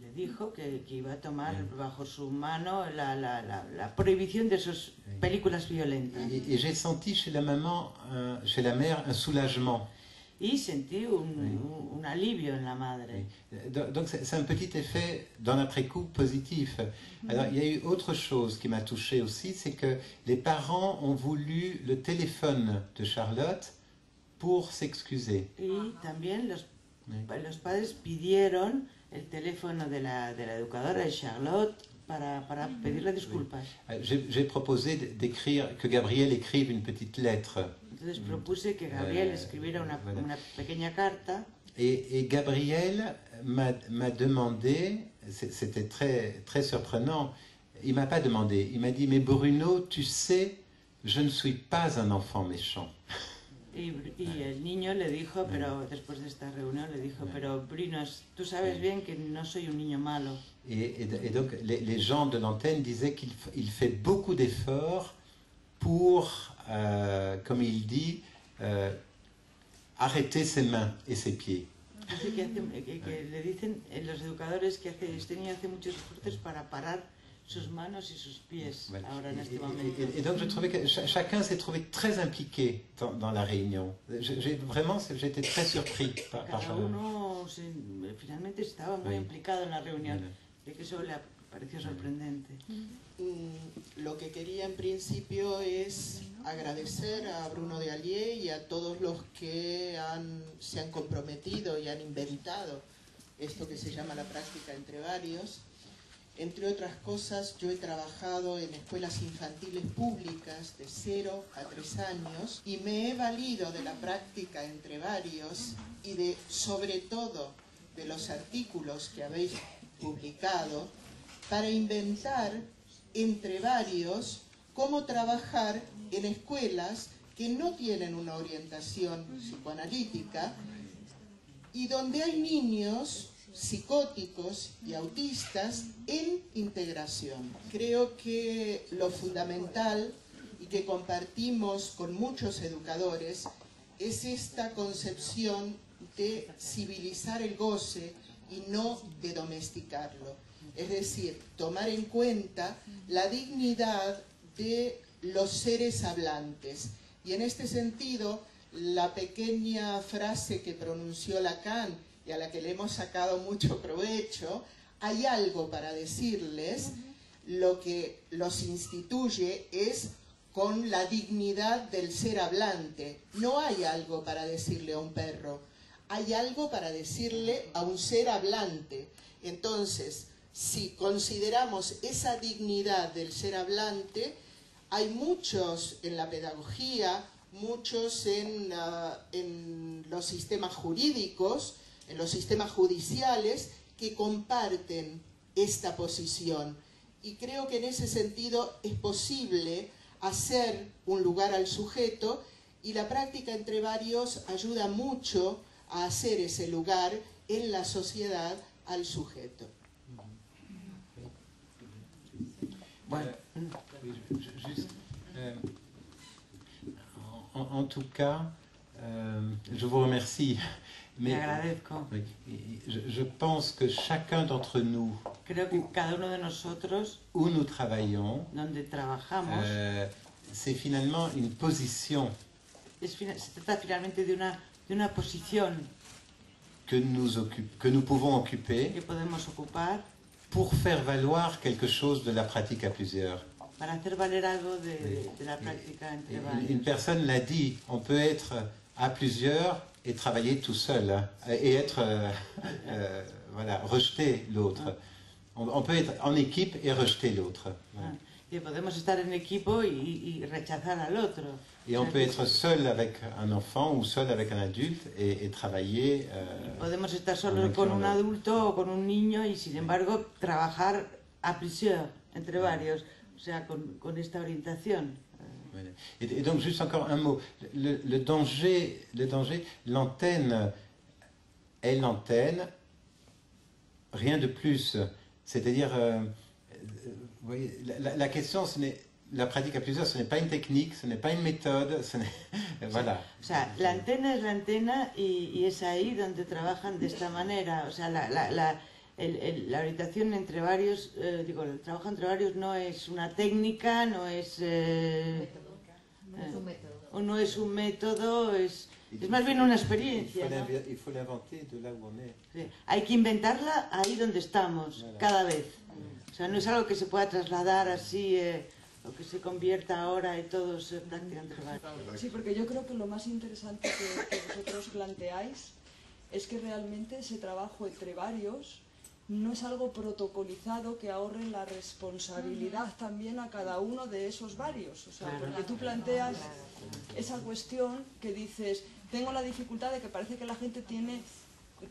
le dijo que iba a tomar bajo su mano la prohibición de esas películas violentas. Et j'ai senti chez la mère, un soulagement. Y sentí un alivio en la madre. Donc c'est un petit effet dans l'après-coup positif. Alors il y a eu autre chose qui m'a touché aussi, c'est que les parents ont voulu le téléphone de Charlotte pour s'excuser. Y también los padres pidieron el teléfono de la educadora de Charlotte para pedirle disculpas. J'ai proposé que Gabriel écrive une petite lettre. Entonces propuse que Gabriel escribiera una pequeña carta. Et Gabriel m'a demandé, c'était très surprenant, il m'a pas demandé, il m'a dit, mais Bruno, tu sais, je ne suis pas un enfant méchant. Y el niño le dijo, pero después de esta reunión le dijo, pero Bruno, tú sabes bien que no soy un niño malo. Et donc les gens de l'antenne disaient qu'il fait beaucoup d'efforts pour, comme il dit, arrêter ses mains et ses pieds. Así que le dicen los educadores que este niño hace muchos esfuerzos para parar sus manos y sus pies ahora en este momento. Et donc je trouvais que chacun s'est trouvé très impliqué dans la réunion. J'étais très surpris par Cada uno finalmente estaba muy implicado en la reunión, de que eso le pareció sorprendente. Lo que quería en principio es agradecer a Bruno de Allier y a todos los que se han comprometido y han inventado esto que se llama la práctica entre varios. Entre otras cosas, yo he trabajado en escuelas infantiles públicas de 0 a 3 años y me he valido de la práctica entre varios y sobre todo de los artículos que habéis publicado para inventar entre varios cómo trabajar en escuelas que no tienen una orientación psicoanalítica y donde hay niños psicóticos y autistas en integración. Creo que lo fundamental y que compartimos con muchos educadores es esta concepción de civilizar el goce y no de domesticarlo. Es decir, tomar en cuenta la dignidad de los seres hablantes. Y en este sentido, la pequeña frase que pronunció Lacan y a la que le hemos sacado mucho provecho, hay algo para decirles, lo que los instituye es con la dignidad del ser hablante. No hay algo para decirle a un perro, hay algo para decirle a un ser hablante. Entonces, si consideramos esa dignidad del ser hablante, hay muchos en la pedagogía, muchos en los sistemas jurídicos, en los sistemas judiciales, que comparten esta posición. Y creo que en ese sentido es posible hacer un lugar al sujeto y la práctica entre varios ayuda mucho a hacer ese lugar en la sociedad al sujeto. Bueno, juste, en tout cas, je vous remercie. Mais je pense que chacun d'entre nous, creo que cada uno de nosotros, où nous travaillons, donde trabajamos, c'est finalement une position. Se trata finalmente de una posición que nous pouvons occuper que podemos ocupar pour faire valoir quelque chose de la pratique à plusieurs. Para hacer valer algo de la práctica entre varios. Une personne l'a dit, on peut être à plusieurs et travailler tout seul et être voilà, rejeter l'autre. On peut être en équipe et rejeter l'autre. Y podemos estar en equipo y rechazar al otro. Et on peut être seul avec un enfant ou seul avec un adulte et travailler. Podemos estar solo con un adulto o con un niño y sin embargo trabajar à plusieurs, entre varios, o sea, con esta orientación. Et donc, juste encore un mot. Le danger, l'antenne est l'antenne, rien de plus. C'est-à-dire, vous voyez, la question, la pratique à plusieurs, ce n'est pas une technique, ce n'est pas une méthode, voilà. O sea, la antena es la antena y es ahí donde trabajan de esta manera. O sea, la orientación entre varios, el trabajo entre varios no es una técnica, no es un método, es más bien una experiencia. ¿No? Il faut l'inventer de là où on est. Sí. Hay que inventarla ahí donde estamos, cada vez. O sea, no es algo que se pueda trasladar así, o que se convierta ahora y todo se practica entre varios. Sí, porque yo creo que lo más interesante que vosotros planteáis es que realmente ese trabajo entre varios no es algo protocolizado que ahorre la responsabilidad también a cada uno de esos varios. O sea, porque tú planteas esa cuestión que dices, tengo la dificultad de que parece que la gente tiene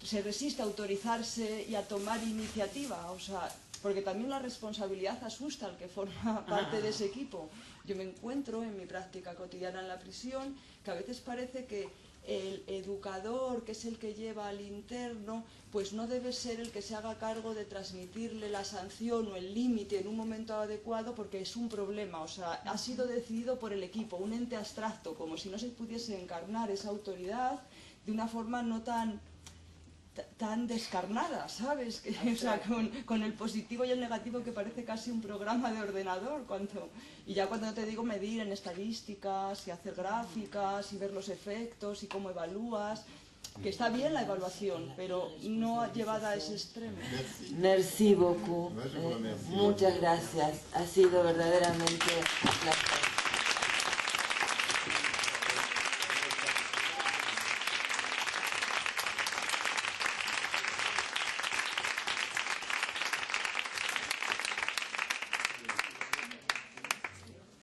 se resiste a autorizarse y a tomar iniciativa, o sea, porque también la responsabilidad asusta al que forma parte de ese equipo. Yo me encuentro en mi práctica cotidiana en la prisión que a veces parece que el educador, que es el que lleva al interno, pues no debe ser el que se haga cargo de transmitirle la sanción o el límite en un momento adecuado, porque es un problema, o sea, ha sido decidido por el equipo, un ente abstracto, como si no se pudiese encarnar esa autoridad de una forma no tan descarnada, ¿sabes? O sea, con el positivo y el negativo, que parece casi un programa de ordenador. Y ya cuando te digo medir en estadísticas y hacer gráficas y ver los efectos y cómo evalúas, que está bien la evaluación, pero no llevada a ese extremo. Merci beaucoup. Muchas gracias. Ha sido verdaderamente un placer.